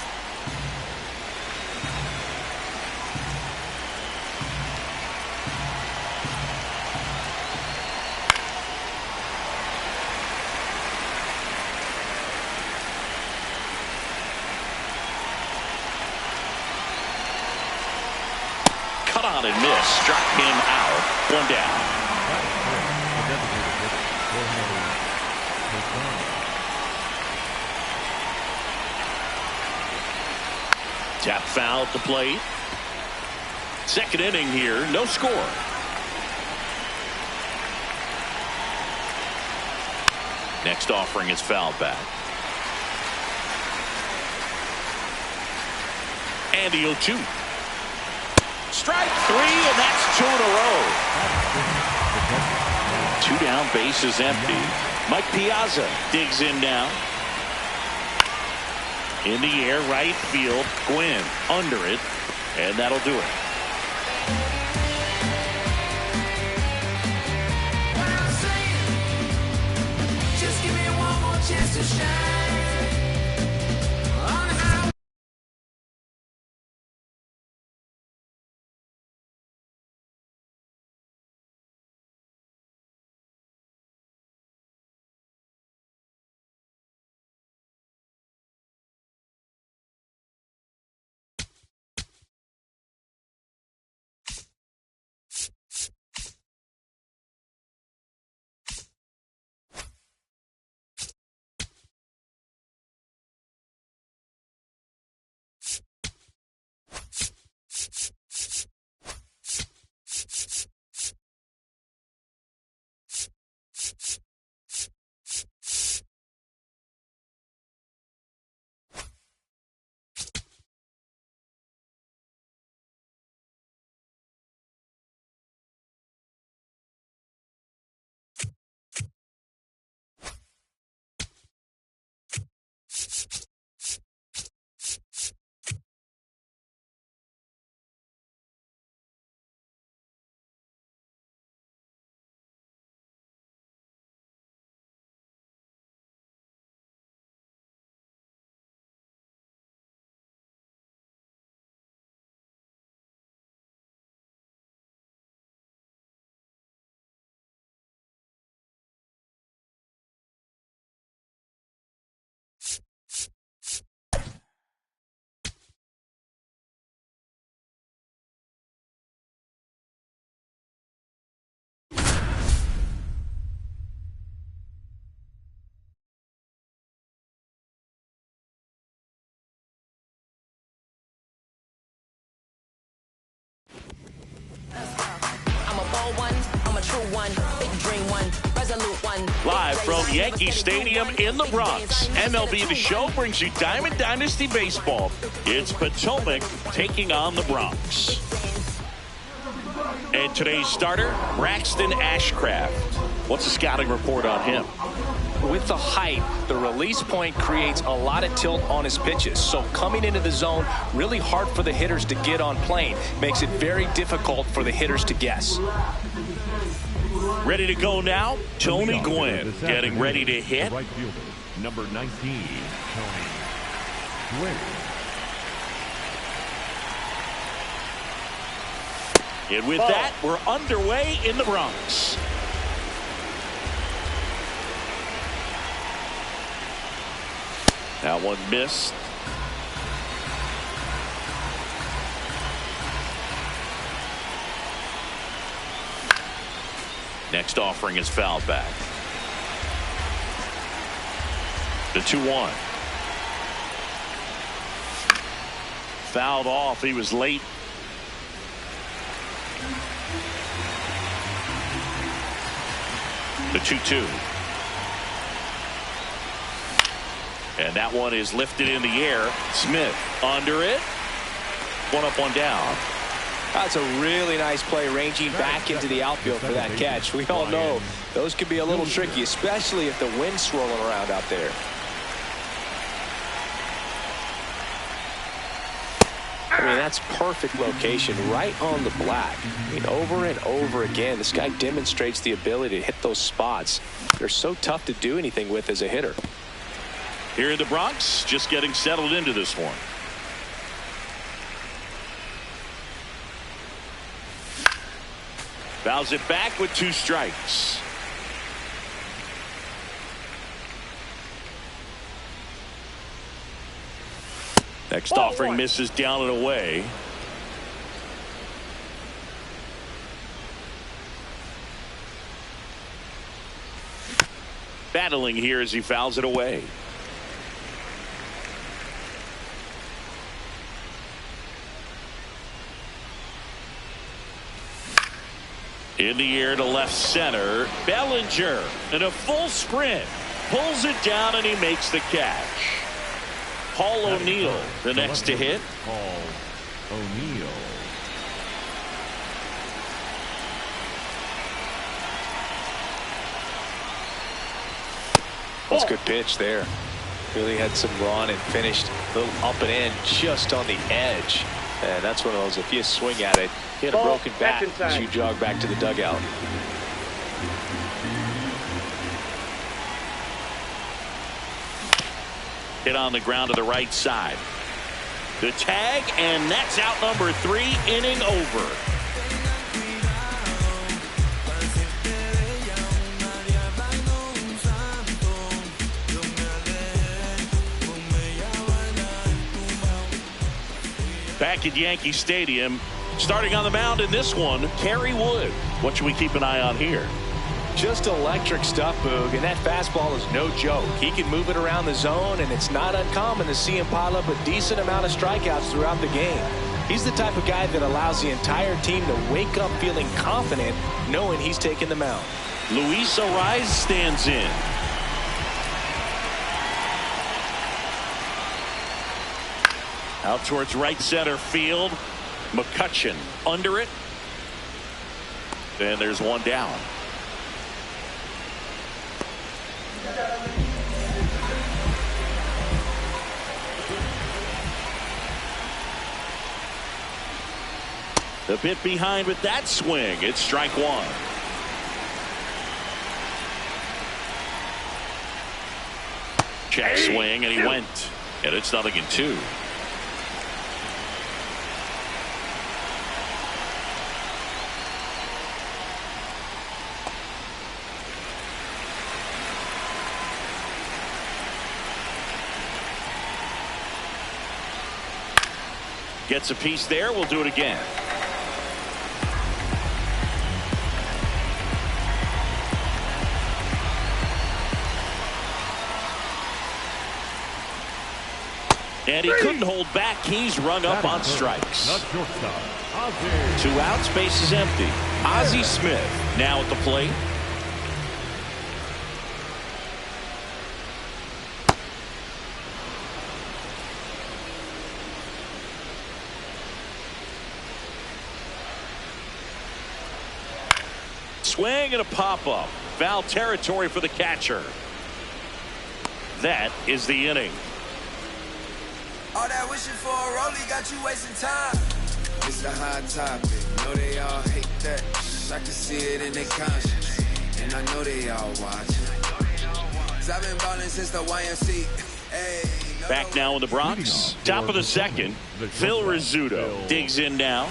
Cut on and miss. Struck him out. 1 down. Tap foul at the plate. Second inning here. No score. Next offering is fouled back. And the 0-2. Strike 3, and that's 2 in a row. 2 down, base is empty. Mike Piazza digs in now. In the air, right field. Gwynn under it, and that'll do it. Just give me one more chance to shine. true one, big dream one, resolute one. Live from Yankee Stadium in the Bronx, MLB The Show brings you Diamond Dynasty Baseball. It's Potomac taking on the Bronx. And today's starter, Braxton Ashcraft. What's the scouting report on him? With the height, the release point creates a lot of tilt on his pitches. So coming into the zone, really hard for the hitters to get on plane. Makes it very difficult for the hitters to guess. Ready to go now, Tony Gwynn getting ready to hit. Right fielder, number 19, Tony Gwynn. And with that, we're underway in the Bronx. That one missed. Next offering is fouled back. The 2-1. Fouled off. He was late. The 2-2. And that one is lifted in the air. Smith under it. One up, one down. That's a really nice play, ranging back into the outfield for that catch. We all know those can be a little tricky, especially if the wind's swirling around out there. I mean, that's perfect location, right on the black. I mean, over and over again, this guy demonstrates the ability to hit those spots. They're so tough to do anything with as a hitter. Here in the Bronx, just getting settled into this one. Fouls it back with 2 strikes. Next offering misses down and away. Battling here as he fouls it away. In the air to left center. Bellinger in a full sprint. Pulls it down and he makes the catch. Paul O'Neill the next to hit. Paul O'Neill. That's a good pitch there. Really had some run and finished a little up and in just on the edge. And that's one of those, if you swing at it, hit a broken bat as you jog back to the dugout. Hit on the ground to the right side. The tag, and that's out number 3, inning over. Back at Yankee Stadium, starting on the mound in this one, Kerry Wood. What should we keep an eye on here? Just electric stuff, Boog, and that fastball is no joke. He can move it around the zone, and it's not uncommon to see him pile up a decent amount of strikeouts throughout the game. He's the type of guy that allows the entire team to wake up feeling confident, knowing he's taking the mound. Luis Arraez stands in. Out towards right center field. McCutchen under it. And there's one down. The bit behind with that swing. It's strike 1. Check swing, and he went. And it's 0-2. Gets a piece there. We'll do it again. And he couldn't hold back. He's rung up on strikes. Not shortstop, Ozzie. 2 outs, base is empty. Ozzie Smith now at the plate. Swing and a pop-up. Foul territory for the catcher. That is the inning. All that wishing for a rollie got you wasting time. It's a hot topic. Know they all hate that. I can see it in their conscience. And I know they all watching. Cause I've been ballin' since the YMC. Hey, back now in the Bronx. Top of the second. Phil Rizzuto digs in now.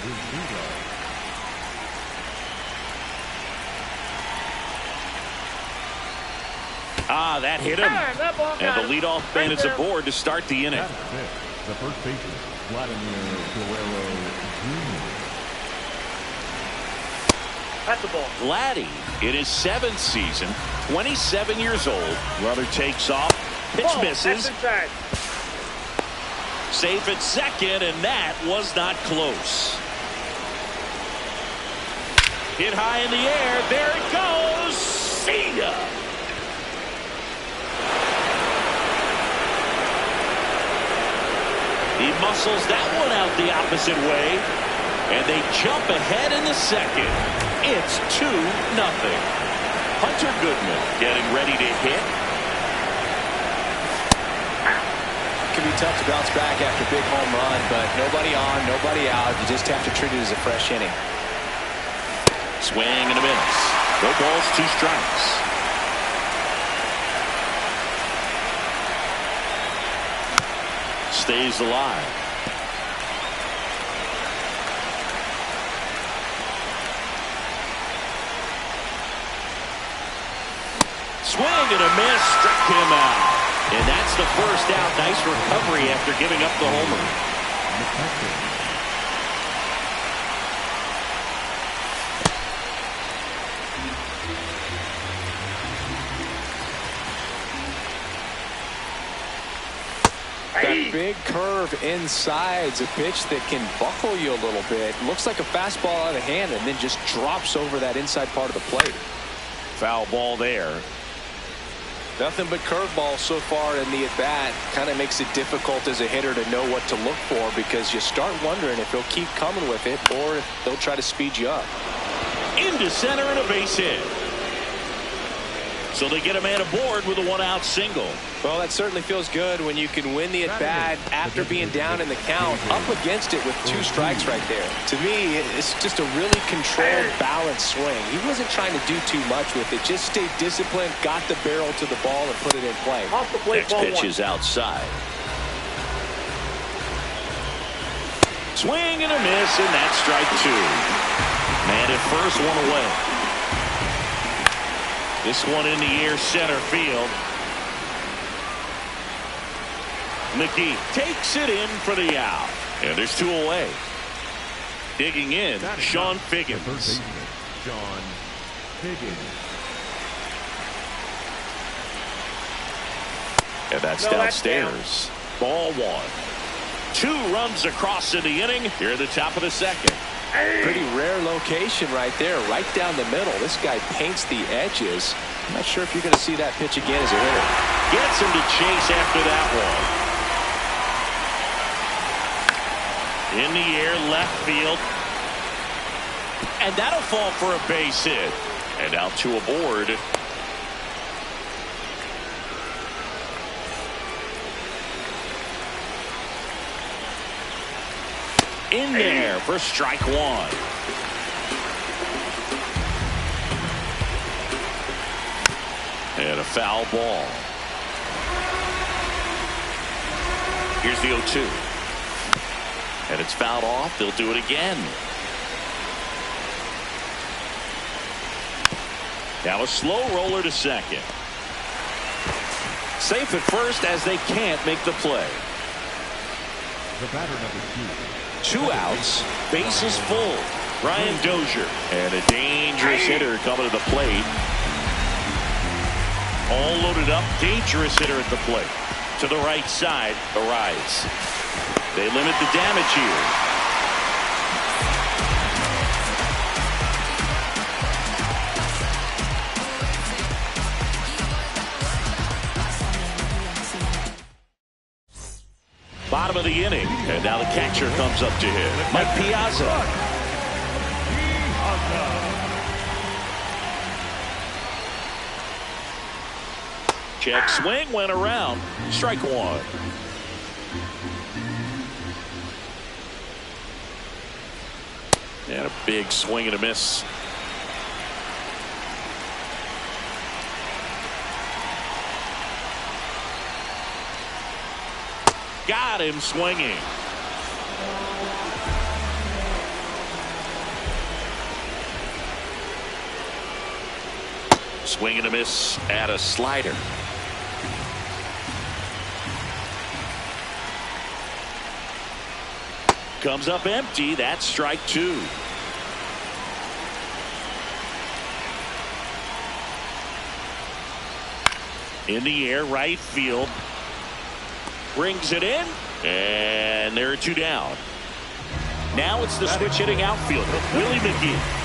Ah, that hit him. And the leadoff man is aboard to start the inning. The first baseman, Vladimir Guerrero Jr. That's the ball. Vladdy in his 7th season, 27 years old. Runner takes off. Pitch misses. Safe at second, and that was not close. Hit high in the air. There it goes. See ya. He muscles that one out the opposite way, and they jump ahead in the second. It's 2-0. Hunter Goodman getting ready to hit. It can be tough to bounce back after a big home run, but nobody on, nobody out. You just have to treat it as a fresh inning. Swing and a miss. No balls, 2 strikes. Stays alive. Swing and a miss, struck him out. And that's the first out. Nice recovery after giving up the homer. That big curve inside's a pitch that can buckle you a little bit. Looks like a fastball out of hand and then just drops over that inside part of the plate. Foul ball there. Nothing but curveball so far in the at-bat. Kind of makes it difficult as a hitter to know what to look for because you start wondering if he'll keep coming with it or if they'll try to speed you up. Into center and a base hit. So they get a man aboard with a 1-out single. Well, that certainly feels good when you can win the at-bat after being down in the count, up against it with 2 strikes right there. To me, it's just a really controlled, balanced swing. He wasn't trying to do too much with it. Just stayed disciplined, got the barrel to the ball, and put it in play. Off the plate, next pitch is outside. Swing and a miss, and that's strike 2. Man at first, 1 away. This one in the air, center field. McGee takes it in for the out. And there's 2 away. Digging in, Sean Figgins. Sean Figgins. And that's downstairs. Ball 1. 2 runs across in the inning. Here at the top of the second. Pretty rare location right there, right down the middle. This guy paints the edges. I'm not sure if you're going to see that pitch again as a hitter. Gets him to chase after that one. In the air, left field. And that'll fall for a base hit. And now 2 aboard. In there for strike 1. And a foul ball. Here's the 0-2. And it's fouled off. They'll do it again. Now a slow roller to second. Safe at first as they can't make the play. The batter number 2. 2 outs, bases full. Brian Dozier and a dangerous hitter coming to the plate. All loaded up, dangerous hitter at the plate. to the right side. Arise. They limit the damage here. Bottom of the inning, and now the catcher comes up to hit. Mike Piazza. Check swing, went around. Strike one. And a big swing and a miss. Got him swinging. Swing and a miss at a slider. Comes up empty. That's strike two. In the air, right field. Brings it in, and there are two down. Now it's the switch hitting outfielder, Willie McGee.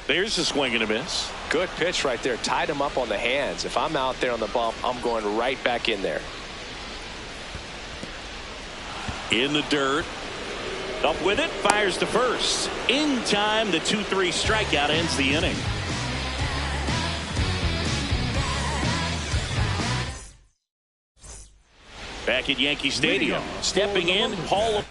There's a swing and a miss. Good pitch right there. Tied him up on the hands. If I'm out there on the bump, I'm going right back in there. In the dirt. Up with it. Fires to first. In time, the 2-3 strikeout ends the inning. Back at Yankee Stadium. Stepping in, Hall of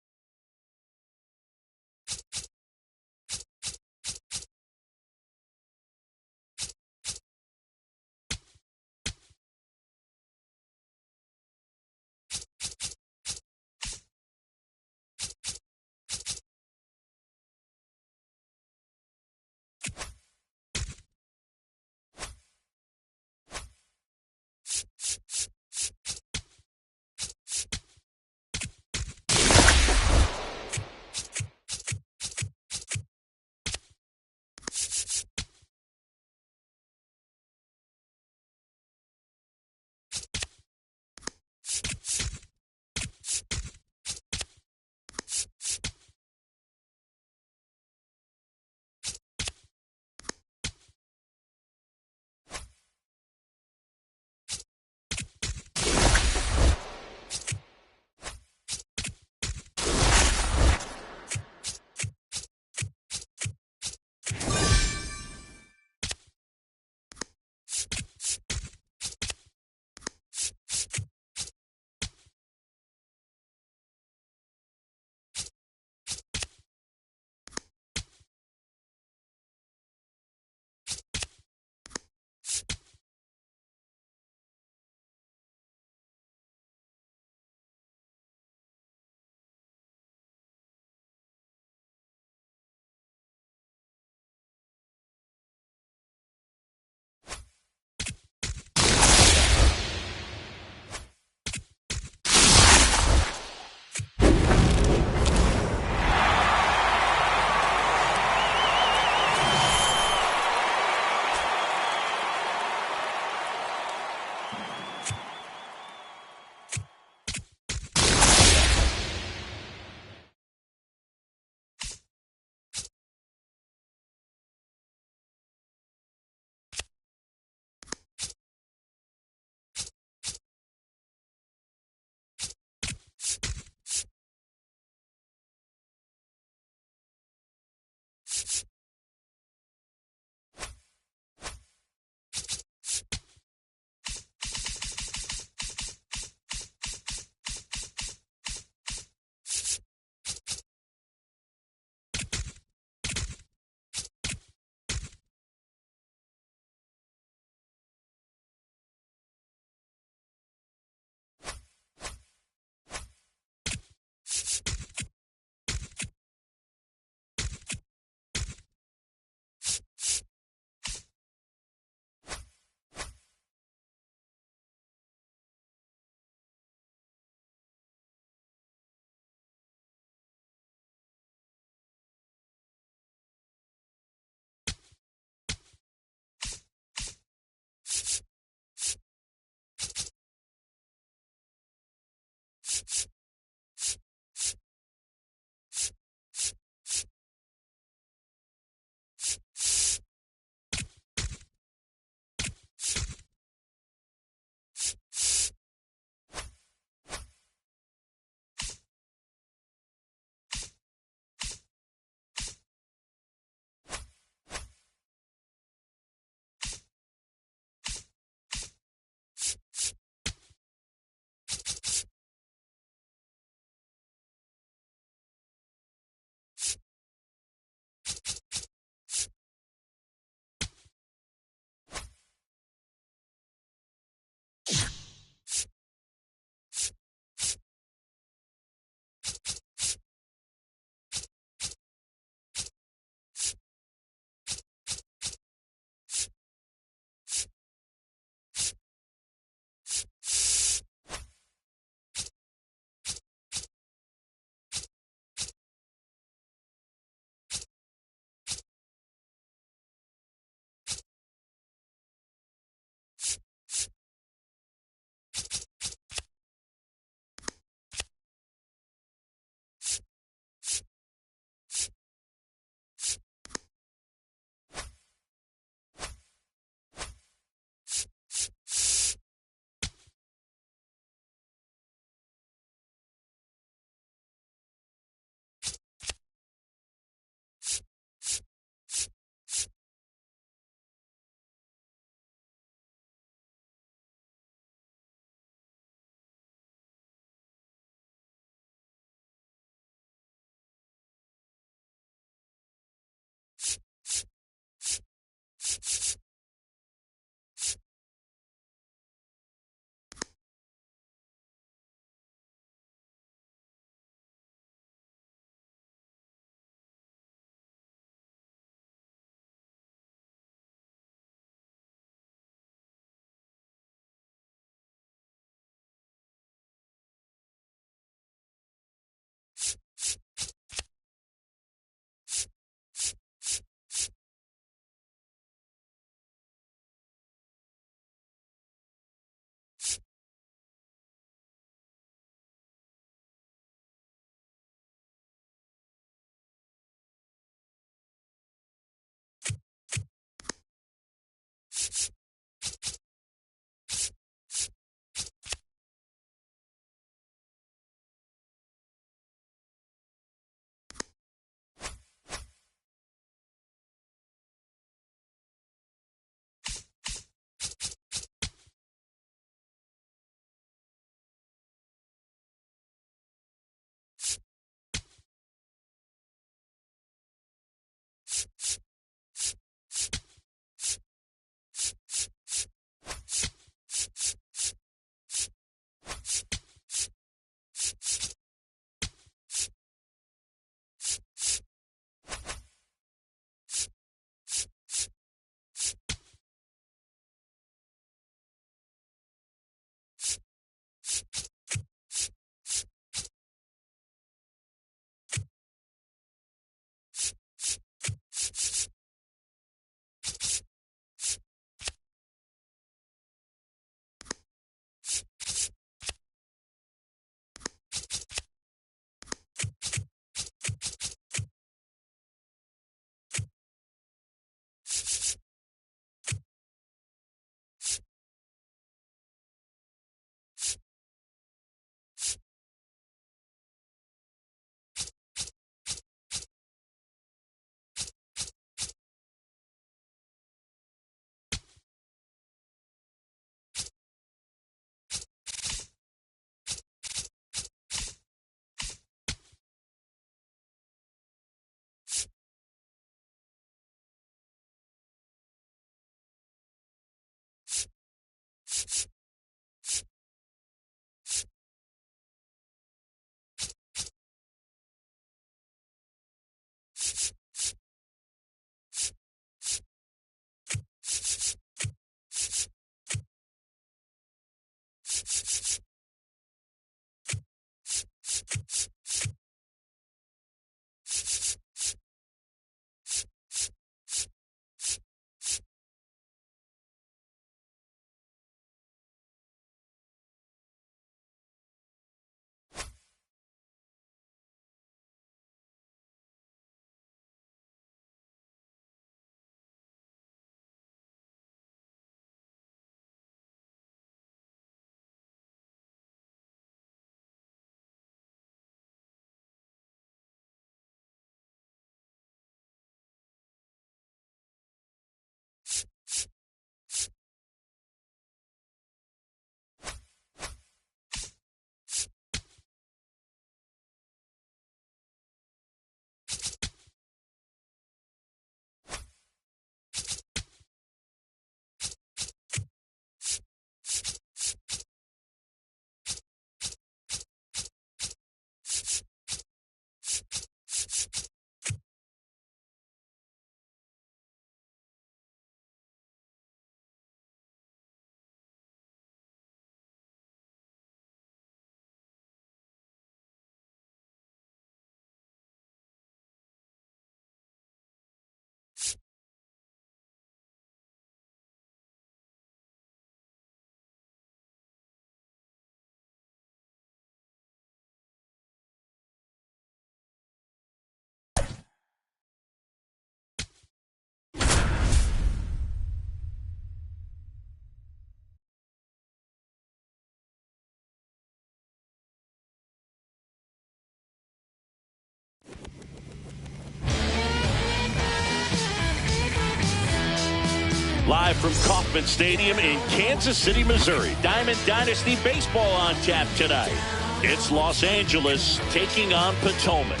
Live from Kauffman Stadium in Kansas City, Missouri. Diamond Dynasty Baseball on tap tonight. It's Los Angeles taking on Potomac.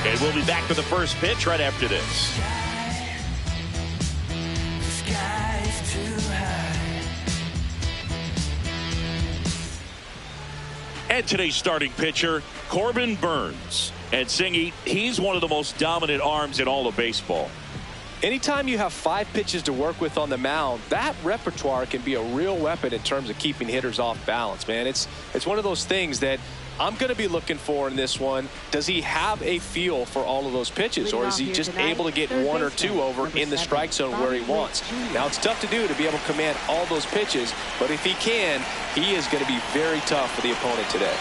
And we'll be back for the first pitch right after this. And today's starting pitcher, Corbin Burnes. And Singy, he's one of the most dominant arms in all of baseball. Anytime you have 5 pitches to work with on the mound, that repertoire can be a real weapon in terms of keeping hitters off balance, man. It's one of those things that I'm going to be looking for in this one. Does he have a feel for all of those pitches, or is he just able to get 1 or 2 over in the strike zone where he wants? Now, it's tough to do to be able to command all those pitches, but if he can, he is going to be very tough for the opponent today.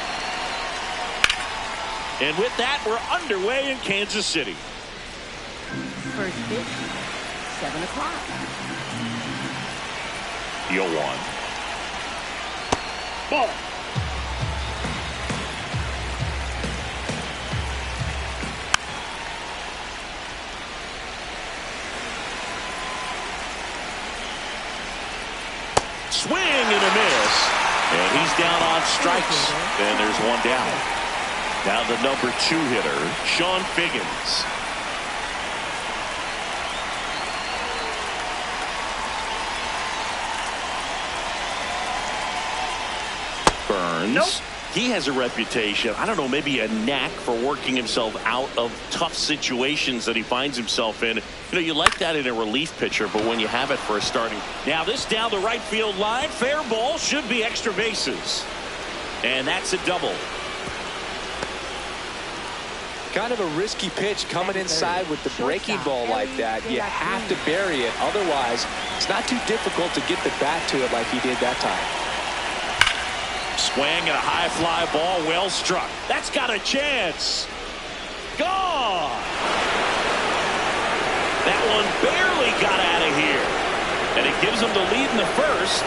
And with that, we're underway in Kansas City. First pitch, 7 o'clock. 0-1. Ball. Swing and a miss. And he's down on strikes. And there's 1 down. Now the number 2 hitter, Sean Figgins. Burnes. Nope. He has a reputation, I don't know, maybe a knack for working himself out of tough situations that he finds himself in. You know, you like that in a relief pitcher, but when you have it for a starting. Now this down the right field line, fair ball, should be extra bases. And that's a double. Kind of a risky pitch coming inside with the breaking ball like that. You have to bury it. Otherwise, it's not too difficult to get the bat to it like he did that time. Swing and a high fly ball, well struck. That's got a chance. Gone. That one barely got out of here. And it gives them the lead in the first.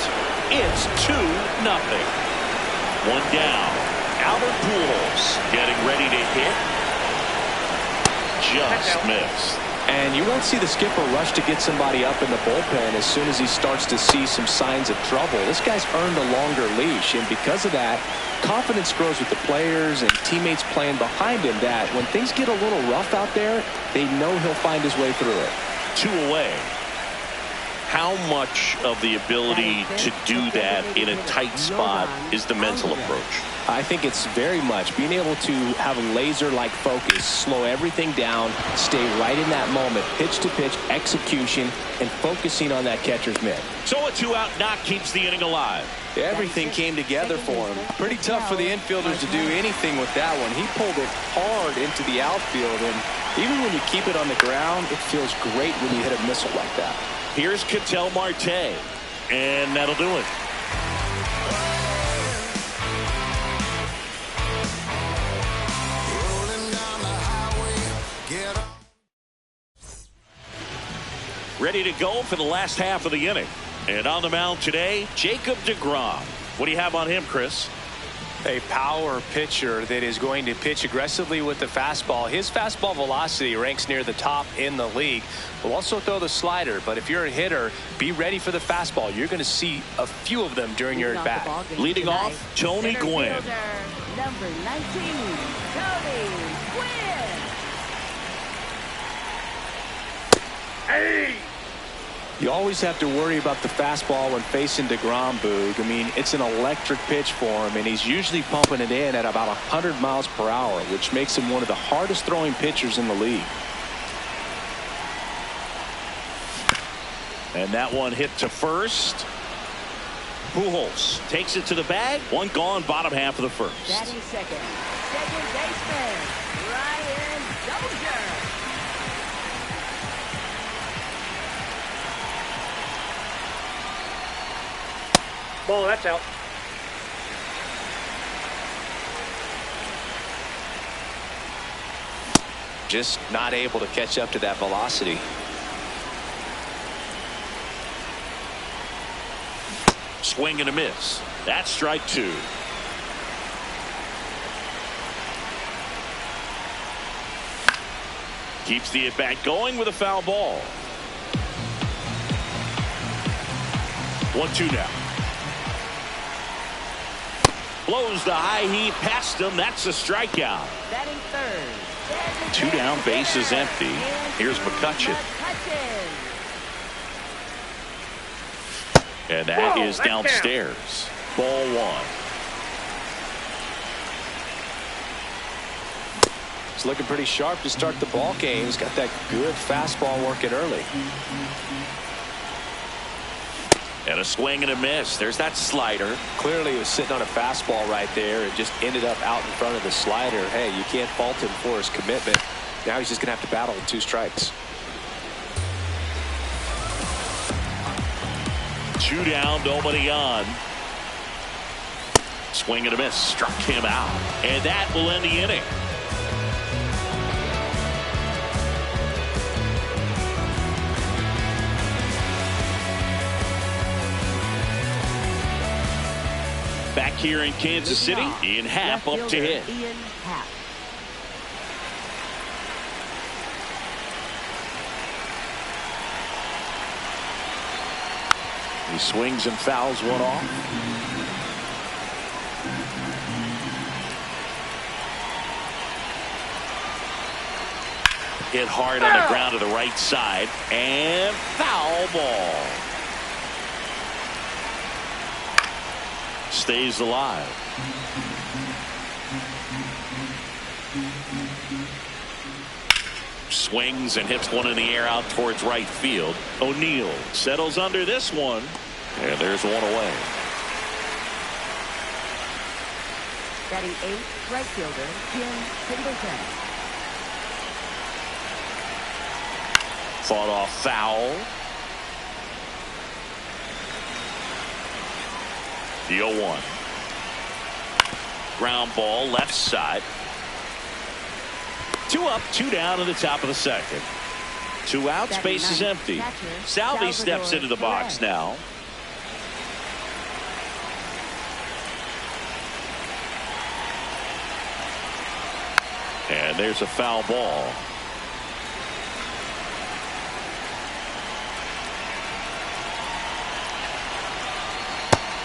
It's 2-0. 1 down. Albert Pujols getting ready to hit. Just missed. And you won't see the skipper rush to get somebody up in the bullpen as soon as he starts to see some signs of trouble. This guy's earned a longer leash, and because of that, confidence grows with the players and teammates playing behind him that when things get a little rough out there, they know he'll find his way through it. 2 away. How much of the ability to do that in a tight spot is the mental approach? I think it's very much being able to have a laser-like focus, slow everything down, stay right in that moment, pitch-to-pitch execution, and focusing on that catcher's mitt. So a 2-out knock keeps the inning alive. Everything came together for him. Pretty tough for the infielders to do anything with that one. He pulled it hard into the outfield, and even when you keep it on the ground, it feels great when you hit a missile like that. Here's Ketel Marte, and that'll do it. Ready to go for the last half of the inning. And on the mound today, Jacob deGrom. What do you have on him, Chris? A power pitcher that is going to pitch aggressively with the fastball. His fastball velocity ranks near the top in the league. Will also throw the slider, but if you're a hitter, be ready for the fastball. You're going to see a few of them during your at-bat. Leading off, Tony Gwynn. Number 19, Tony Gwynn. Hey! You always have to worry about the fastball when facing deGrom, Boog. I mean, it's an electric pitch for him, and he's usually pumping it in at about 100 miles per hour, which makes him one of the hardest throwing pitchers in the league. And that one hit to first. Pujols takes it to the bag. 1 gone, bottom half of the first. Batting second baseman, Ryan Dozier. Ball, that's out. Just not able to catch up to that velocity. Swing and a miss. That's strike 2. Keeps the at-bat going with a foul ball. 1-2 now. Blows the high heat past him. That's a strikeout. Batting third. 2 down, base is empty. Here's McCutchen. And that is downstairs. Ball 1. He's looking pretty sharp to start the ball game. He's got that good fastball working early. And a swing and a miss. There's that slider. Clearly he was sitting on a fastball right there and just ended up out in front of the slider. Hey, you can't fault him for his commitment. Now he's just going to have to battle with 2 strikes. 2 down, nobody on. Swing and a miss. Struck him out. And that will end the inning. Back here in Kansas City, Ian Happ up to hit. Ian Happ. He swings and fouls one off. Hit hard on the ground to the right side and foul ball. Stays alive. Swings and hits one in the air out towards right field. O'Neill settles under this one, and there's one away. Batting 8th, right fielder Jim Singleton. Fought off foul. The 0-1. Ground ball left side. 2 up, 2 down to the top of the second. 2 out, space is empty. Salvi steps into the box now. And there's a foul ball.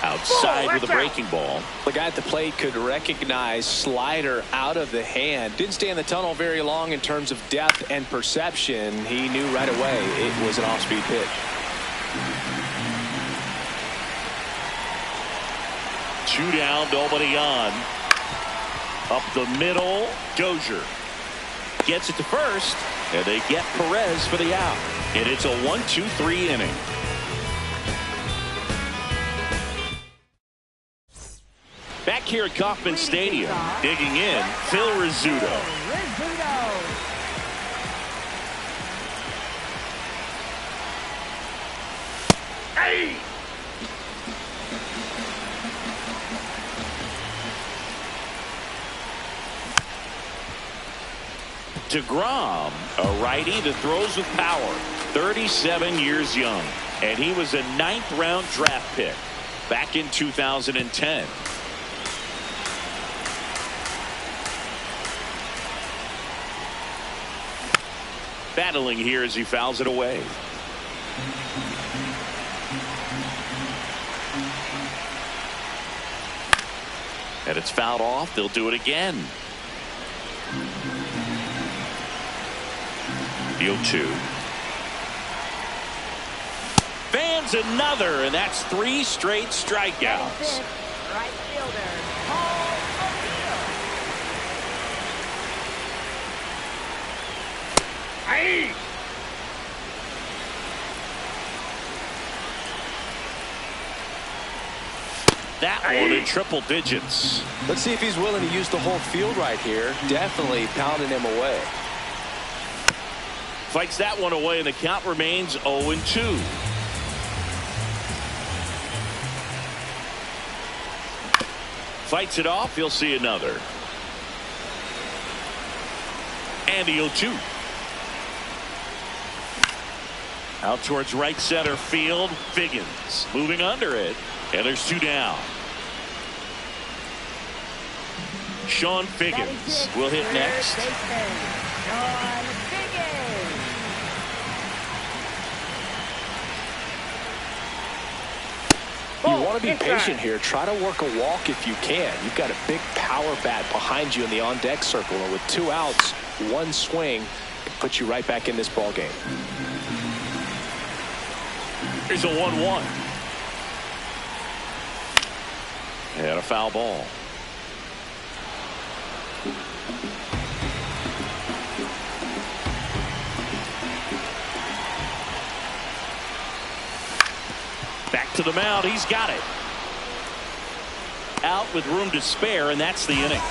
Outside with a breaking ball. The guy at the plate could recognize slider out of the hand. Didn't stay in the tunnel very long in terms of depth and perception. He knew right away it was an off-speed pitch. 2 down, nobody on. Up the middle, Dozier gets it to first, and they get Perez for the out. And it's a 1-2-3 inning. Back here at Kauffman Stadium, digging in, Phil Rizzuto. Hey! DeGrom, a righty that throws with power, 37 years young, and he was a 9th-round draft pick back in 2010. Battling here as he fouls it away. And it's fouled off. They'll do it again. The 0-2. Fans another, and that's 3 straight strikeouts. Right fielder, Paul O'Neill. Hey! That one in triple digits. Let's see if he's willing to use the whole field right here. Definitely pounding him away. Fights that one away, and the count remains 0-2. Fights it off. He'll see another. And the 0-2. Out towards right center field. Figgins moving under it. And there's 2 down. Sean Figgins will hit next. Sean Figgins. You want to be patient here. Try to work a walk if you can. You've got a big power bat behind you in the on-deck circle. And with 2 outs, 1 swing, it puts you right back in this ball game. Here's a 1-1. And a foul ball. Back to the mound. He's got it. Out with room to spare, and that's the inning.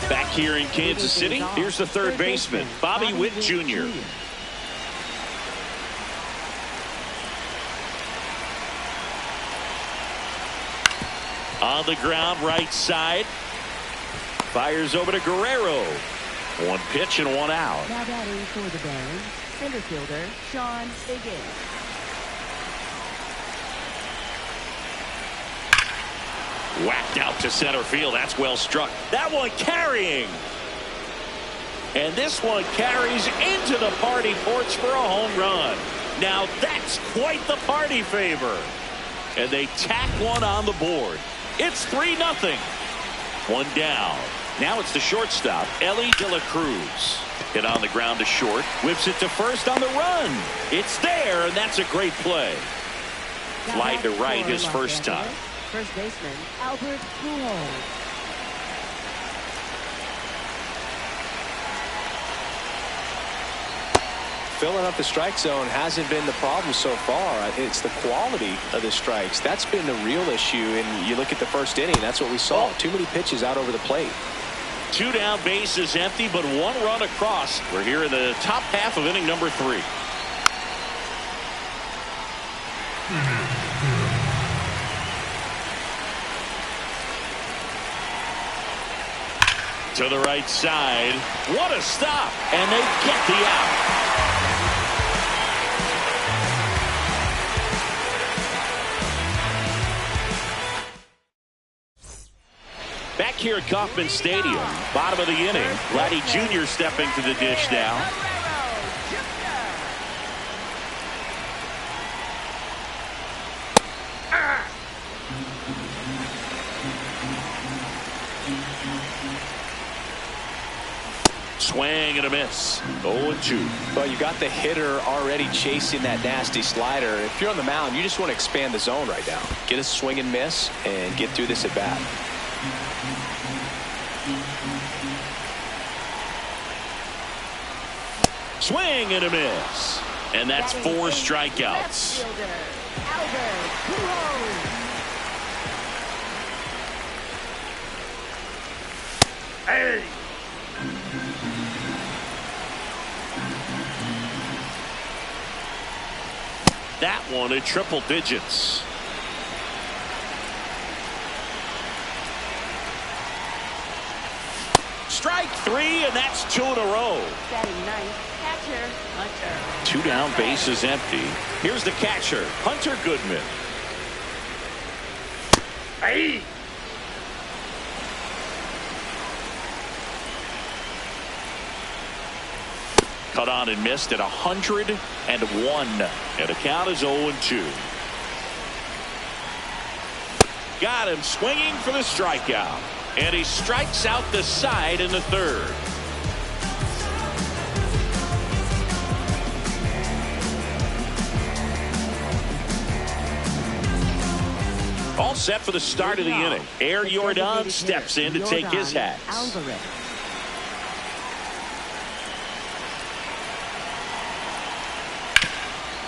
Back here in Kansas City, here's the third baseman, Bobby Witt Jr. On the ground, right side. Fires over to Guerrero. 1 pitch and 1 out. Now batting for the Barons, center fielder Sean Higgins. Whacked out to center field. That's well struck. That one carrying. And this one carries into the party porch for a home run. Now that's quite the party favor. And they tack one on the board. It's 3-0. 1 down. Now it's the shortstop, Elly De La Cruz. Hit on the ground to short. Whips it to first on the run. It's there, and that's a great play. Fly to right his first time. First baseman, Albert Pujols. Filling up the strike zone hasn't been the problem so far. It's the quality of the strikes. That's been the real issue. And you look at the first inning, that's what we saw. Too many pitches out over the plate. 2 down, bases empty, but 1 run across. We're here in the top half of inning number 3. To the right side. What a stop. And they get the out. Back here at Kauffman Stadium, bottom of the inning, Vladdy Jr. stepping to the dish now. Swing and a miss. 0-2. Well, you got the hitter already chasing that nasty slider. If you're on the mound, you just want to expand the zone right now. Get a swing and miss and get through this at bat. Swing and a miss. And that's 4 strikeouts. Hey! That one in triple digits. Strike 3, and that's 2 in a row. Batting ninth, catcher Hunter. 2 down, bases empty. Here's the catcher, Hunter Goodman. Hey! Cut on and missed at 101. And the count is 0-2. Got him swinging for the strikeout. And he strikes out the side in the 3rd. All set for the start of the inning. Air Jordan steps in to take his hat. Alvarez.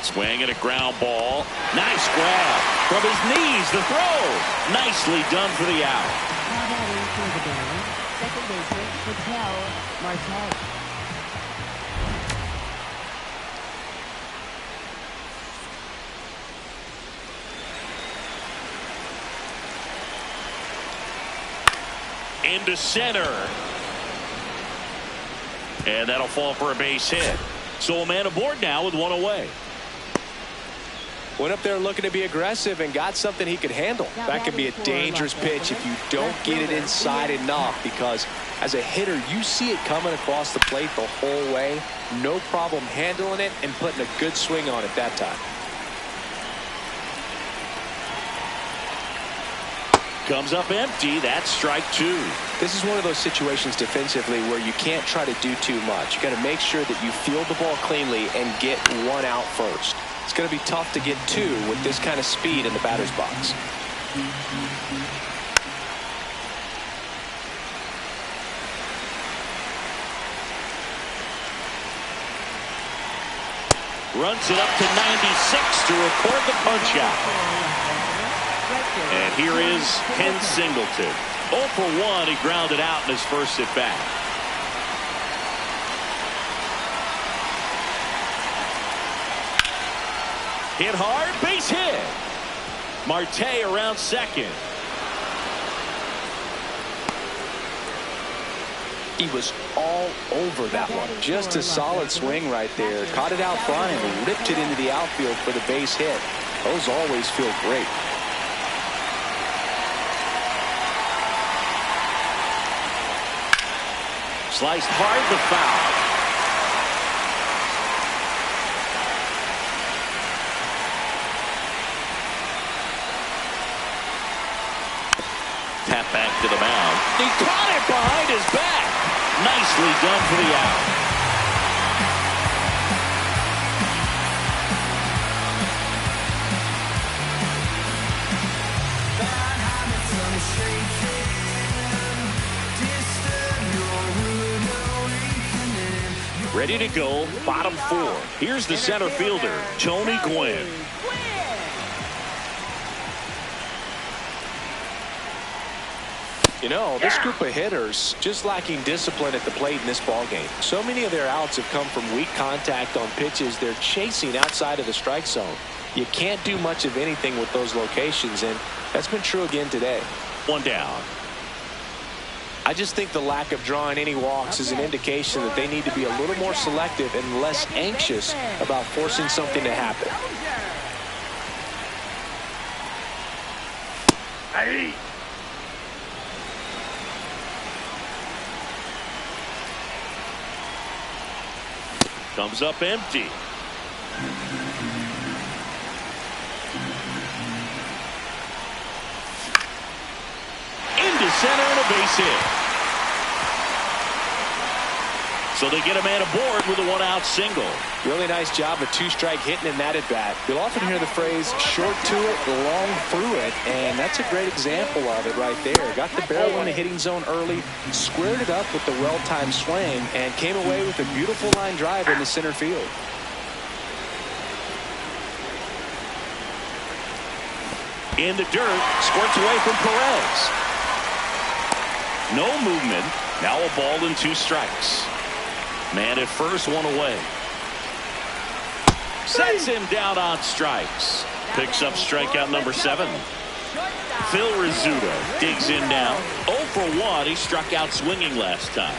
Swing and a ground ball. Nice grab. From his knees, the throw. Nicely done for the out. Now batting for the Barons, second baseman Ketel Marte. Into center. And that'll fall for a base hit. So a man aboard now with 1 away. Went up there looking to be aggressive and got something he could handle. That could be a dangerous pitch if you don't get it inside enough, because as a hitter, you see it coming across the plate the whole way. No problem handling it and putting a good swing on it that time. Comes up empty. That's strike 2. This is one of those situations defensively where you can't try to do too much. You got to make sure that you field the ball cleanly and get one out first. It's going to be tough to get 2 with this kind of speed in the batter's box. Runs it up to 96 to record the punch out. And here is Ken Singleton. 0 for 1. He grounded out in his first at bat. Hit hard, base hit. Marte around second. He was all over that one. Just a solid swing right there. Caught it out front and ripped it into the outfield for the base hit. Those always feel great. Sliced hard, but foul. Tap back to the mound. He caught it behind his back. Nicely done for the out. Ready to go, bottom 4. Here's the center fielder, Tony Gwynn. You know, this group of hitters just lacking discipline at the plate in this ballgame. So many of their outs have come from weak contact on pitches they're chasing outside of the strike zone. You can't do much of anything with those locations, and that's been true again today. 1 down. I just think the lack of drawing any walks is an indication that they need to be a little more selective and less anxious about forcing something to happen. Hey. Comes up empty. Into center and a base hit. So they get a man aboard with a 1-out single. Really nice job of 2-strike hitting in that at bat. You'll often hear the phrase short to it, long through it, and that's a great example of it right there. Got the barrel in the hitting zone early, squared it up with the well-timed swing, and came away with a beautiful line drive in the center field. In the dirt, squirts away from Perez. No movement. Now a ball and 2 strikes. Man at first, 1 away. Sets him down on strikes. Picks up strikeout number 7. Phil Rizzuto digs in now. 0 for 1. He struck out swinging last time.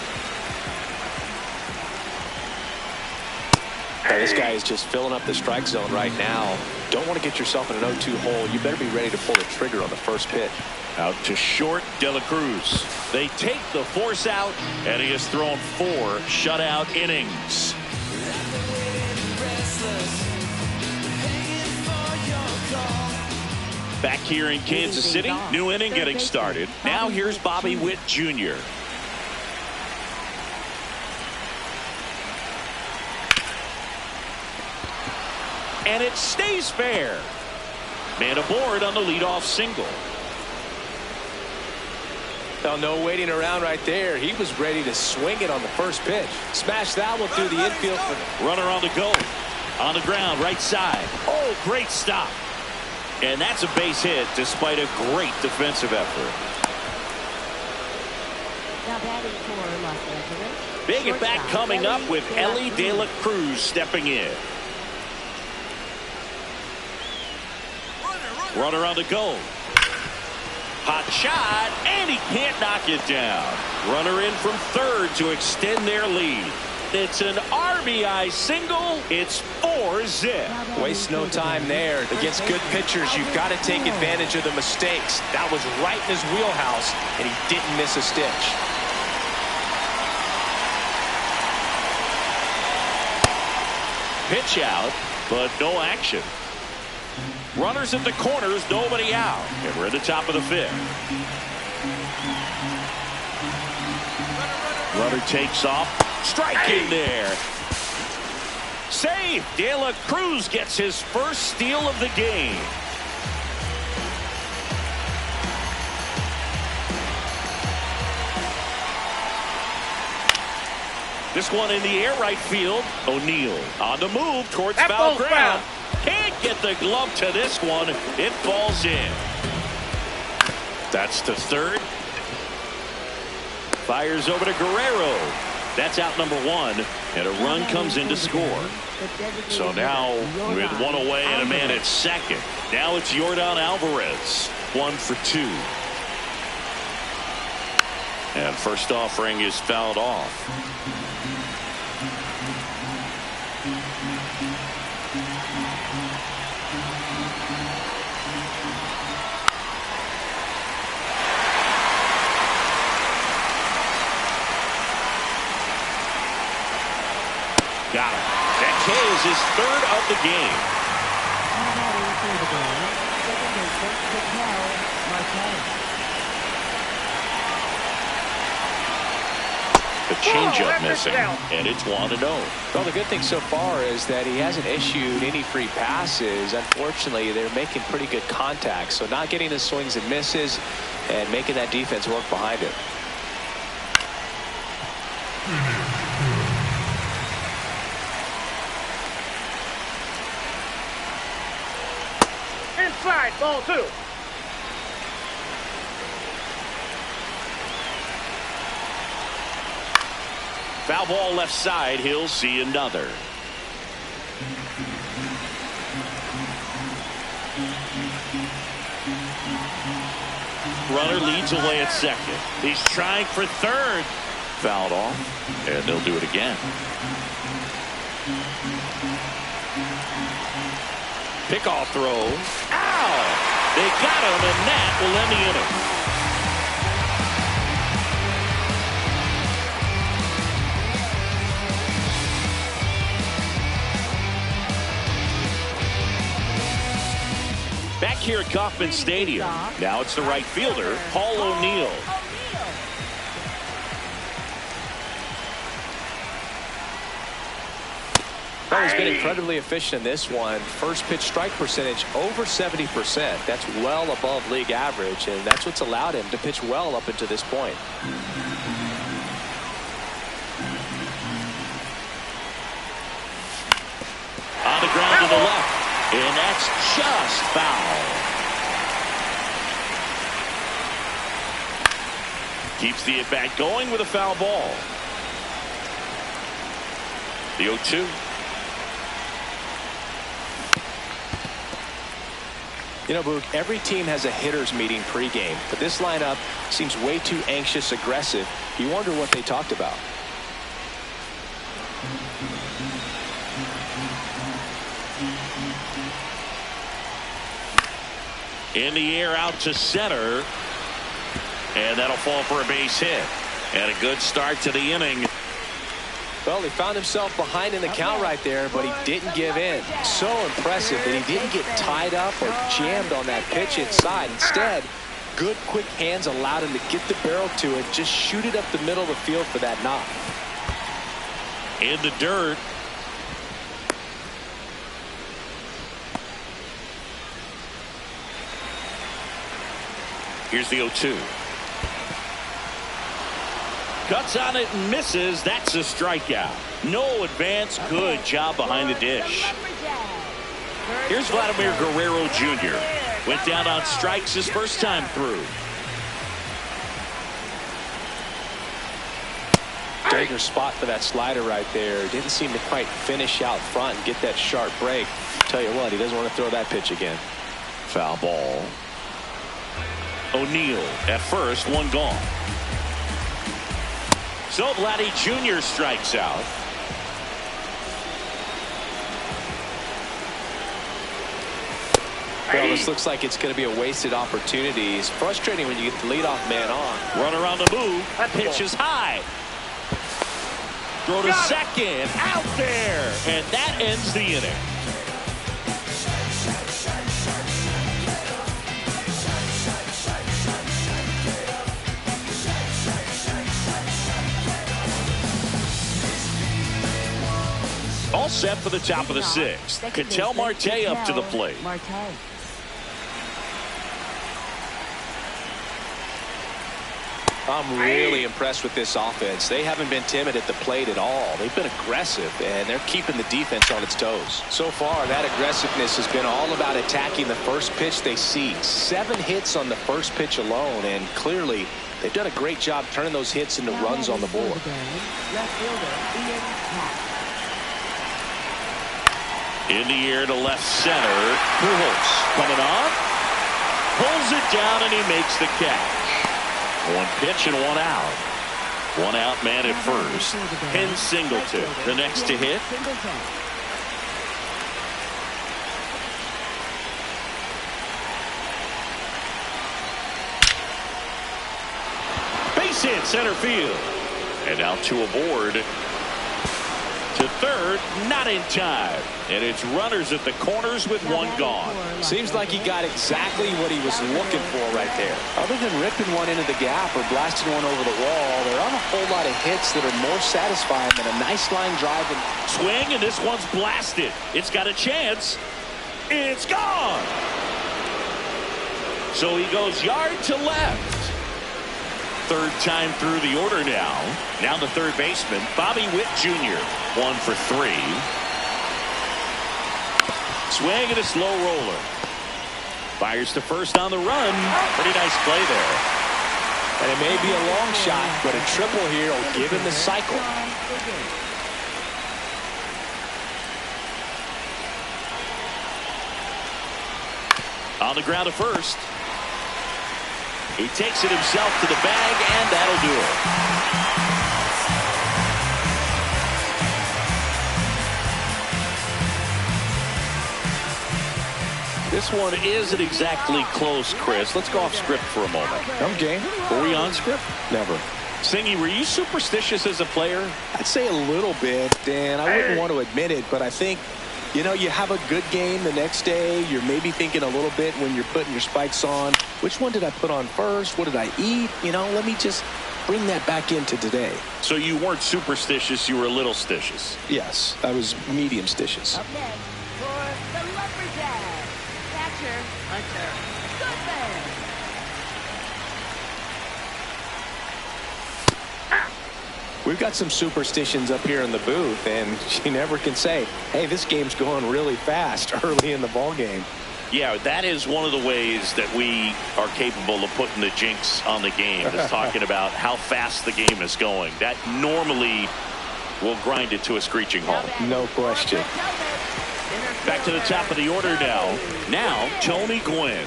This guy is just filling up the strike zone right now. Don't want to get yourself in an 0-2 hole. You better be ready to pull the trigger on the first pitch. Out to short, De La Cruz. They take the force out, and he has thrown 4 shutout innings. Back here in Kansas City, new inning getting started. Now here's Bobby Witt Jr. And it stays fair. Man aboard on the leadoff single. Well, no waiting around right there. He was ready to swing it on the first pitch. Smash that one through the infield. Runner on the go. On the ground, right side. Oh, great stop. And that's a base hit despite a great defensive effort. Now batting for Los Angeles. Big at bat coming up with Elly De La Cruz stepping in. Runner on the go. Hot shot, and he can't knock it down. Runner in from third to extend their lead. It's an RBI single. It's 4-zip. Waste no time there. Against good pitchers, you've got to take advantage of the mistakes. That was right in his wheelhouse, and he didn't miss a stitch. Pitch out, but no action. Runners at the corners, nobody out. And we're at the top of the 5th. Runner takes off. Strike in there. Save. De La Cruz gets his first steal of the game. This one in the air right field. O'Neill on the move towards foul ground. Can't get the glove to this one. It falls in. That's to third. Fires over to Guerrero. That's out number 1. And a run comes in to score. So now with one away and a man at second. Now it's Yordan Alvarez. 1 for 2. And first offering is fouled off. Got him. That K is his 3rd of the game. The changeup missing, and it's 1-0. Well, the good thing so far is that he hasn't issued any free passes. Unfortunately, they're making pretty good contact, so not getting the swings and misses and making that defense work behind it. Inside, ball 2. Foul ball left side. He'll see another. Runner leads away at second. He's trying for third. Fouled off, and they'll do it again. Pickoff throw. Ow! They got him, and that will end the inning. Back here at Kauffman Stadium. Now it's the right fielder, Paul O'Neill. Well, he's been incredibly efficient in this one. First pitch strike percentage over 70%. That's well above league average, and that's what's allowed him to pitch well up until this point. On the ground to the left, and that's just foul. Keeps the at-bat going with a foul ball. The 0-2. You know, Boog, every team has a hitters meeting pregame, but this lineup seems way too anxious, aggressive. You wonder what they talked about. In the air out to center, and that'll fall for a base hit. And a good start to the inning. Well, he found himself behind in the count right there, but he didn't give in. So impressive that he didn't get tied up or jammed on that pitch inside. Instead, good quick hands allowed him to get the barrel to it, just shoot it up the middle of the field for that knock. In the dirt. Here's the 0-2. Cuts on it and misses. That's a strikeout. No advance. Good job behind the dish. Here's Vladimir Guerrero Jr. Went down on strikes his first time through. Dangerous spot for that slider right there. Didn't seem to quite finish out front and get that sharp break. Tell you what, he doesn't want to throw that pitch again. Foul ball. O'Neill at first, one gone. So Vladdy Jr. strikes out. Well, this looks like it's going to be a wasted opportunity. It's frustrating when you get the leadoff man on. Run around the move. Pitch is high. Throw to second. Out there. And that ends the inning. All set for the top of the sixth. Ketel Marte up to the plate. I'm really impressed with this offense. They haven't been timid at the plate at all. They've been aggressive, and they're keeping the defense on its toes. So far, that aggressiveness has been all about attacking the first pitch they see. 7 hits on the first pitch alone, and clearly they've done a great job turning those hits into runs on the board. In the air to left center. Pujols coming on. Pulls it down, and he makes the catch. 1 pitch and 1 out. 1 out man at first. Ken Singleton, the next to hit. Base hit center field. And now 2 aboard. To third, not in time. And it's runners at the corners with 1 gone. Seems like he got exactly what he was looking for right there. Other than ripping one into the gap or blasting one over the wall, there aren't a whole lot of hits that are more satisfying than a nice line drive. Swing, and this one's blasted. It's got a chance. It's gone. So he goes yard to left. Third time through the order now. Now the third baseman, Bobby Witt Jr. 1 for 3. Swing and a slow roller. Fires to first on the run. Pretty nice play there. And it may be a long shot, but a triple here will give him the cycle. On the ground to first. He takes it himself to the bag, and that'll do it. This one isn't exactly close, Chris. Let's go off script for a moment. I'm game. Were we on script? Never. Singy, were you superstitious as a player? I'd say a little bit, Dan. I wouldn't want to admit it, but I think, you know, you have a good game the next day. You're maybe thinking a little bit when you're putting your spikes on. Which one did I put on first? What did I eat? You know, let me just bring that back into today. So you weren't superstitious, you were a little stitious. Yes, I was medium stitious. Up next for the Lumberjacks, catcher Hunter Goodman. We've got some superstitions up here in the booth, and you never can say, hey, this game's going really fast early in the ball game. Yeah, that is one of the ways that we are capable of putting the jinx on the game, is talking about how fast the game is going. That normally will grind it to a screeching halt. No question. Back to the top of the order now. Now, Tony Gwynn.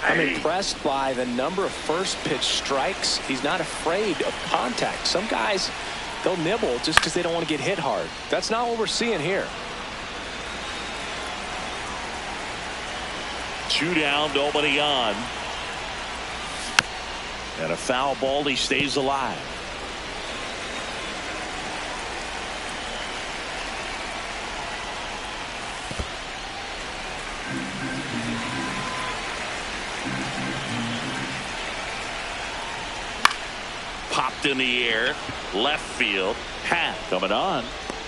I'm impressed by the number of first pitch strikes. He's not afraid of contact. Some guys, they'll nibble just because they don't want to get hit hard. That's not what we're seeing here. 2 down, nobody on. And a foul ball, he stays alive. Popped in the air, left field. Pat coming on,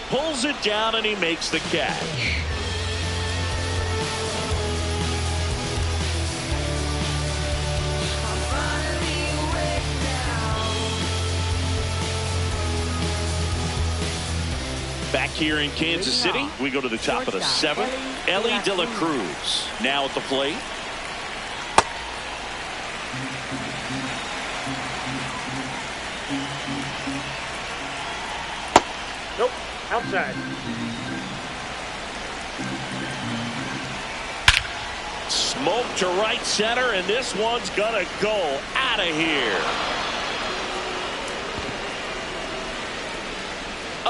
pulls it down, and he makes the catch. Back here in Kansas City, we go to the top of the 7th. Elly De La Cruz now at the plate. Nope, outside. Smoke to right center, and this one's gonna go out of here.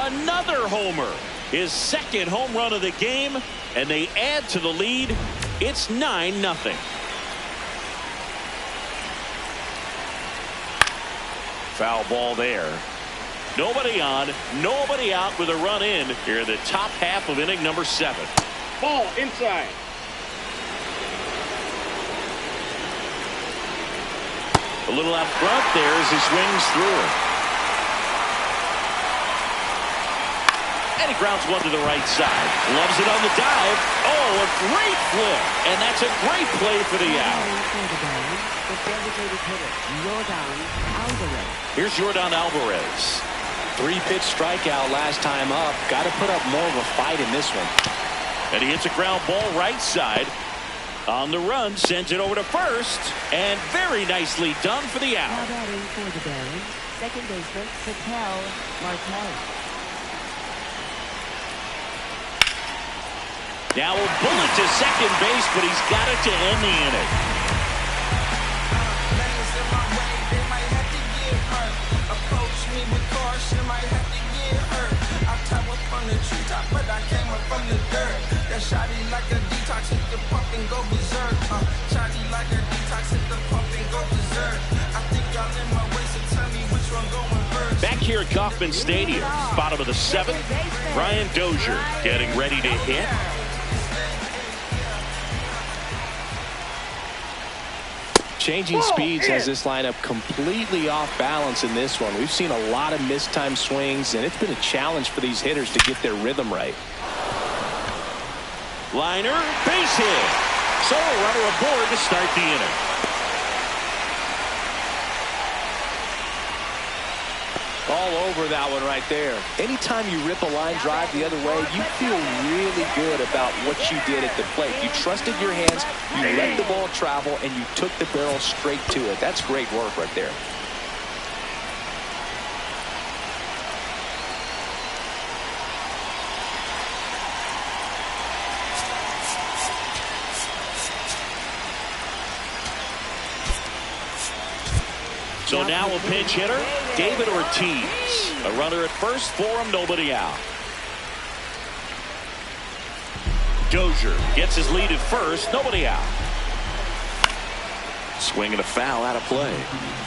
another homer. His second home run of the game, and they add to the lead. It's 9-0. Foul ball there. Nobody on, nobody out with a run in here in the top half of inning number 7. Ball inside. A little out front there as he swings through it. And he grounds one to the right side. Loves it on the dive. Oh, a great flip. And that's a great play for the out. Here's Yordan Alvarez. 3-pitch strikeout last time up. Got to put up more of a fight in this one. And he hits a ground ball right side. On the run, sends it over to first. And very nicely done for the out. Now batting for the Barons, second baseman Ketel Marte. Now a bullet to second base, but he's got it to end the inning. Back here at Kauffman Stadium, bottom of the 7th, Brian Dozier getting ready to hit. Changing speeds has this lineup completely off balance in this one. We've seen a lot of mistimed swings, and it's been a challenge for these hitters to get their rhythm right. Liner, base hit. So a runner aboard to start the inning. All over that one right there. Anytime you rip a line drive the other way, you feel really good about what you did at the plate. You trusted your hands, you let the ball travel, and you took the barrel straight to it. That's great work right there. So now a pinch hitter, David Ortiz. A runner at first for him, nobody out. Dozier gets his lead at first, nobody out. Swing and a foul out of play.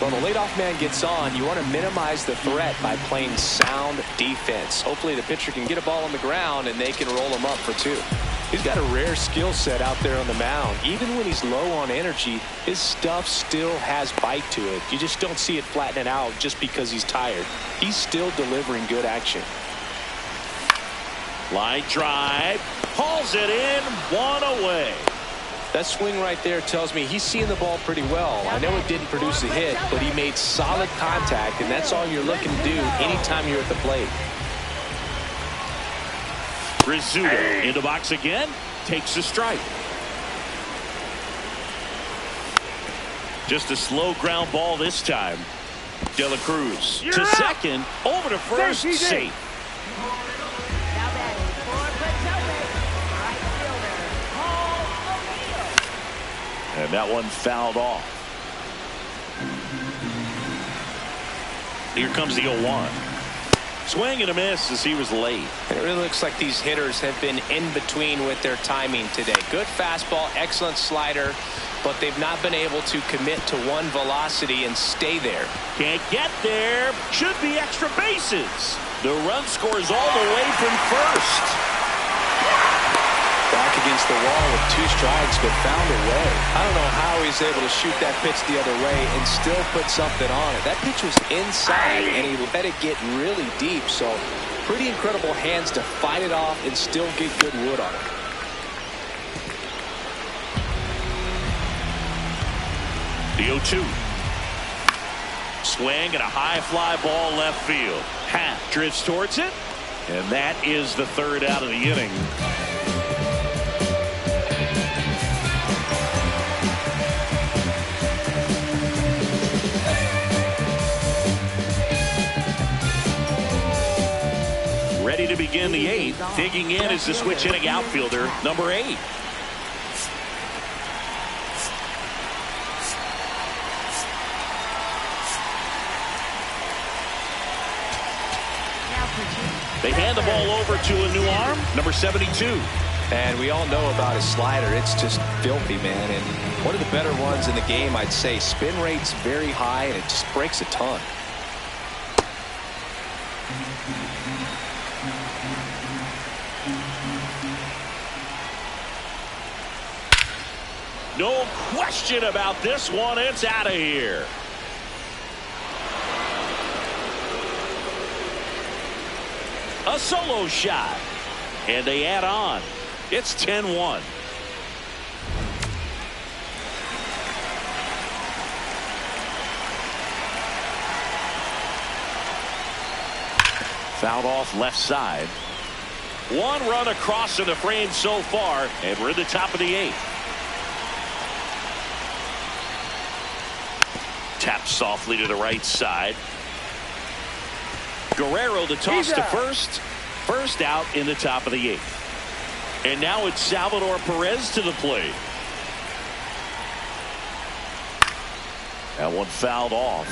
When the leadoff man gets on, you want to minimize the threat by playing sound defense. Hopefully the pitcher can get a ball on the ground and they can roll him up for 2. He's got a rare skill set out there on the mound. Even when he's low on energy, his stuff still has bite to it. You just don't see it flattening out just because he's tired. He's still delivering good action. Line drive, hauls it in, 1 away. That swing right there tells me he's seeing the ball pretty well. I know it didn't produce a hit, but he made solid contact, and that's all you're looking to do anytime you're at the plate. Rizzuto into box again, takes a strike. Just a slow ground ball this time. De La Cruz to second, over to first, safe. Now batting for Potomac, right fielder, Paul O'Neill. And that one fouled off. Here comes the 0-1. Swing and a miss as he was late. And it really looks like these hitters have been in between with their timing today. Good fastball, excellent slider, but they've not been able to commit to one velocity and stay there. Can't get there. Should be extra bases. The run scores all the way from first. Back against the wall with 2 strikes, but found a way. I don't know how he's able to shoot that pitch the other way and still put something on it. That pitch was inside, and he let it get really deep. So pretty incredible hands to fight it off and still get good wood on it. The 0-2. Swing and a high fly ball left field. Happ drifts towards it, and that is the 3rd out of the inning. Ready to begin the 8th. Digging in is the switch hitting outfielder, number 8. Now pitching They hand the ball over to a new arm, number 72. And we all know about his slider. It's just filthy, man. And one of the better ones in the game, I'd say. Spin rate's very high, and it just breaks a ton. No question about this one. It's out of here. A solo shot. And they add on. It's 10-1. Fouled off left side. One run across in the frame so far, and we're in the top of the 8th. Tapped softly to the right side. Guerrero the toss to first. First out in the top of the 8th. And now it's Salvador Perez to the plate. That one fouled off.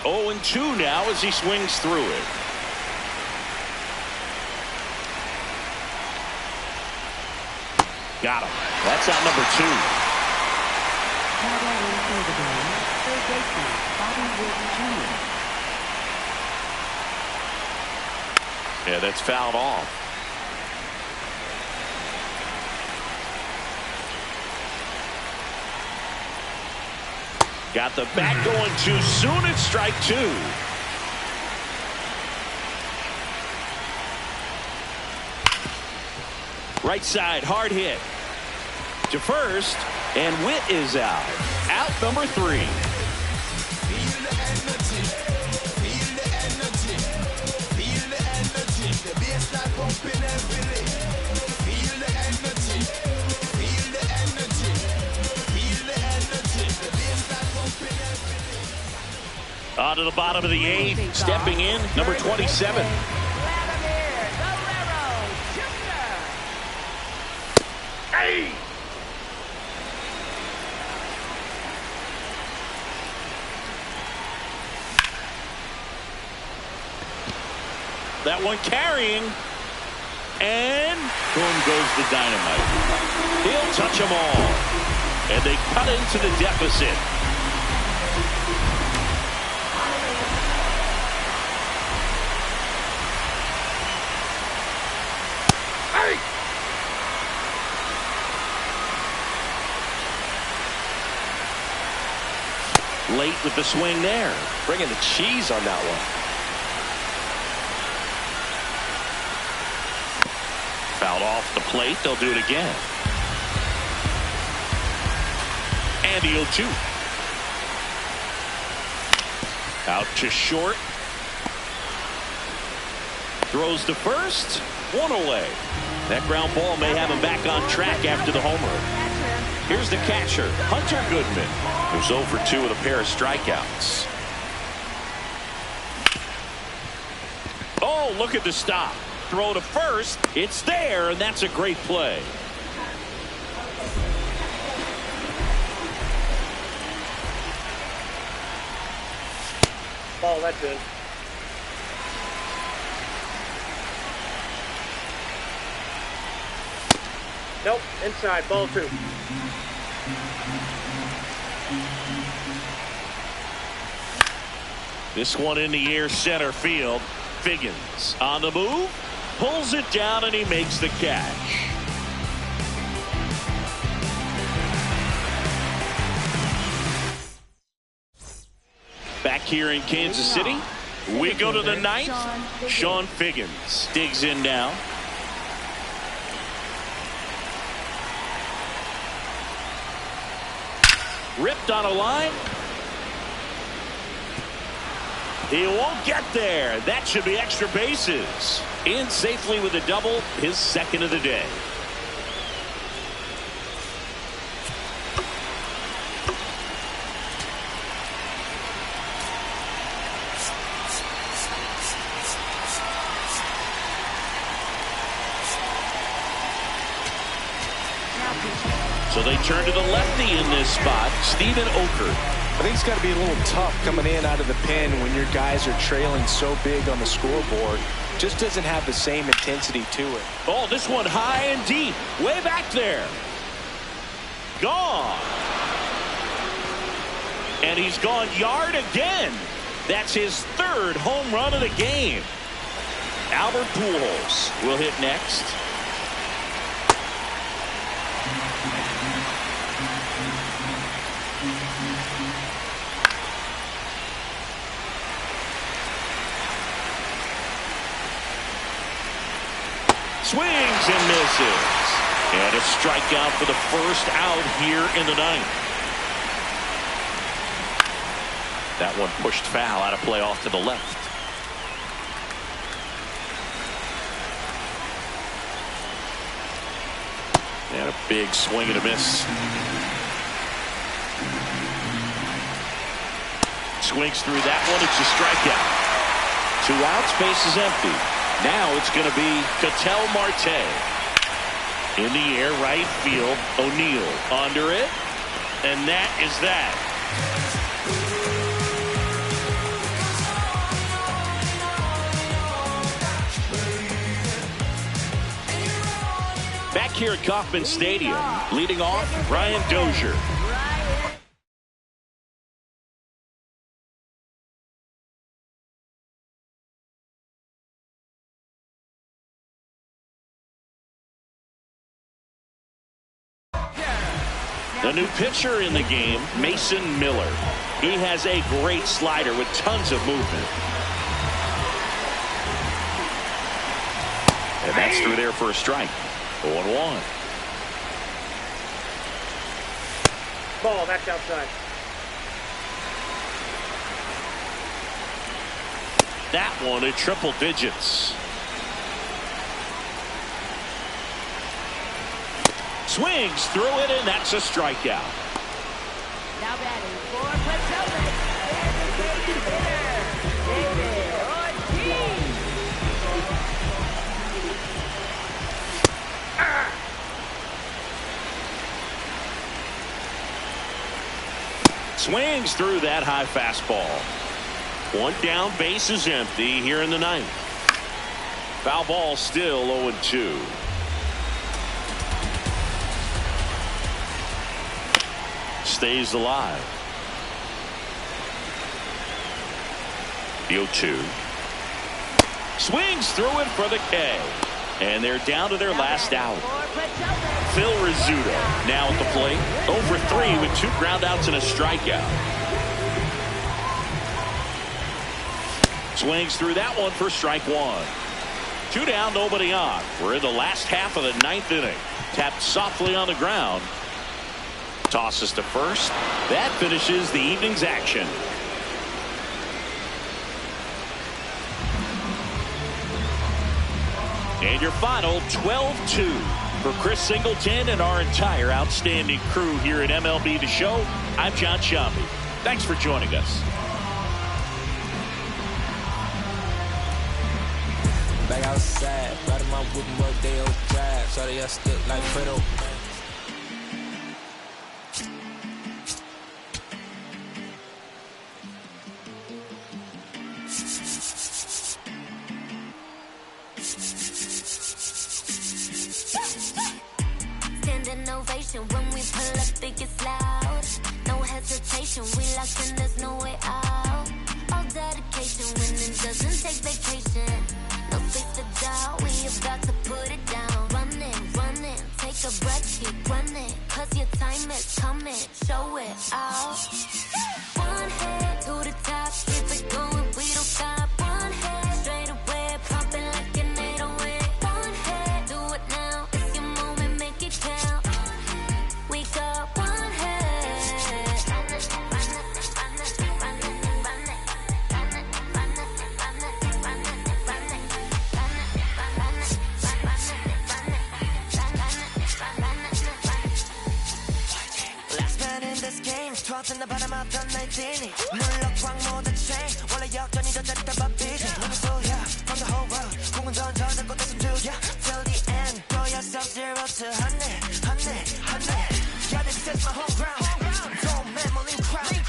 Oh, and 2 now as he swings through it. Got him. That's out number 2. Yeah, that's fouled off. Got the bat going too soon. It's strike 2. Right side, hard hit. To first, and Witt is out. Out number 3. On to the bottom of the 8th, stepping in, number 27. Hey! That one carrying, and boom goes the dynamite. He'll touch them all, and they cut into the deficit. Hey! Late with the swing there, bringing the cheese on that one. Fouled off the plate. They'll do it again. And the 0-2. Out to short. Throws to first. One away. That ground ball may have him back on track after the homer. Here's the catcher, Hunter Goodman, who's 0 for 2 with a pair of strikeouts. Oh, look at the stop. Throw to first. It's there, and that's a great play. Ball, that's it. Nope, inside, ball 2. This one in the air, center field. Figgins on the move. Pulls it down, and he makes the catch. Back here in Kansas City, we go to the 9th. Sean Figgins digs in now. Ripped on a line. He won't get there. That should be extra bases. In safely with a double, his second of the day. So they turn to the lefty in this spot, Steven Okert. I think it's got to be a little tough coming in out of the pen when your guys are trailing so big on the scoreboard. Just doesn't have the same intensity to it. Oh, this one high and deep, way back there. Gone. And he's gone yard again. That's his third home run of the game. Albert Pujols will hit next. Swings and misses. And a strikeout for the first out here in the ninth. That one pushed foul, out of play off to the left. And a big swing and a miss. Swings through that one. It's a strikeout. 2 outs, base is empty. Now it's going to be Ketel Marte. In the air, right field. O'Neill under it. And that is that. Back here at Kauffman Stadium, leading off, Brian Dozier. The new pitcher in the game, Mason Miller. He has a great slider with tons of movement. And that's through there for a strike. 0-1. Ball, that's outside. That one in triple digits. Swings through it, and that's a strikeout. Now batting for Potomac, designated hitter, David Ortiz. Swings through that high fastball. One down, base is empty here in the ninth. Foul ball, still 0-2. Stays alive. The 0-2. Swings through it for the K. And they're down to their last out. Phil Rizzuto now at the plate. 0-for-3 with 2 ground outs and a strikeout. Swings through that one for strike 1. 2 down, nobody on. We're in the last half of the ninth inning. Tapped softly on the ground. Tosses to first. That finishes the evening's action. And your final 12-2 for Chris Singleton and our entire outstanding crew here at MLB The Show. I'm John Sciambi. Thanks for joining us. Back outside, riding my whip and Rodeo Drive. Shorty, I stick like Fredo. When we pull up, it gets loud. No hesitation, we locked in, there's no way out. All dedication, winning doesn't take vacation. No space to doubt, we about to put it down. Running, take a breath, keep running. Cause your time is coming, show it out. One head to the top, keep it going, we don't stop. One head, straight away, pumping like an 808. One head, do it now, it's your moment, make it count. We got one head. Last man in this game, twelfth in the bottom of the 19. 물럭 광 모든 chain. 원래 역전이 더 잘했던 법이지. 너무 소야 from the whole world. 공은 던져 잡고 가슴 두야 till the end. Throw yourself 0 to 100. Yeah, this is my home ground. Don't memory crowd.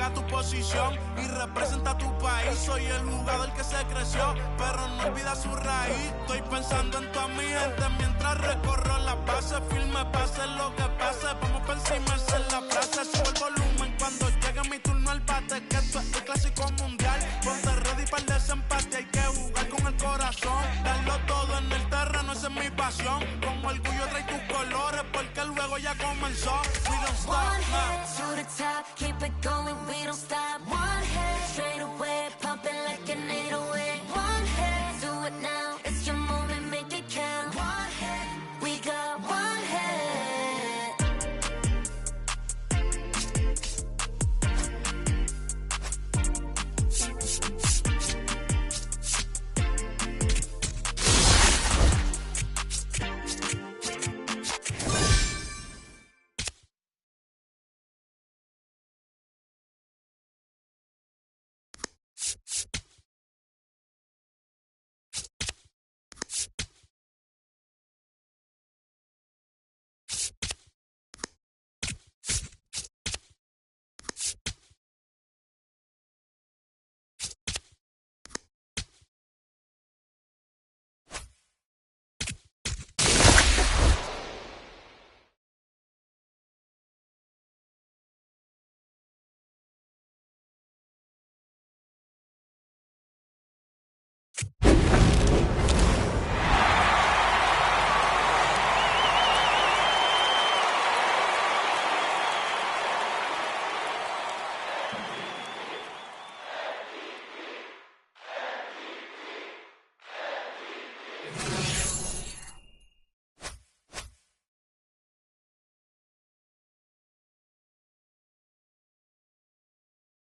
juega tu posición y representa tu país. Soy el jugador que se creció, pero no olvida su raíz. Estoy pensando en toda mi gente mientras recorro la base. Firme, pase lo que pase, vamos por encima, esa es la frase.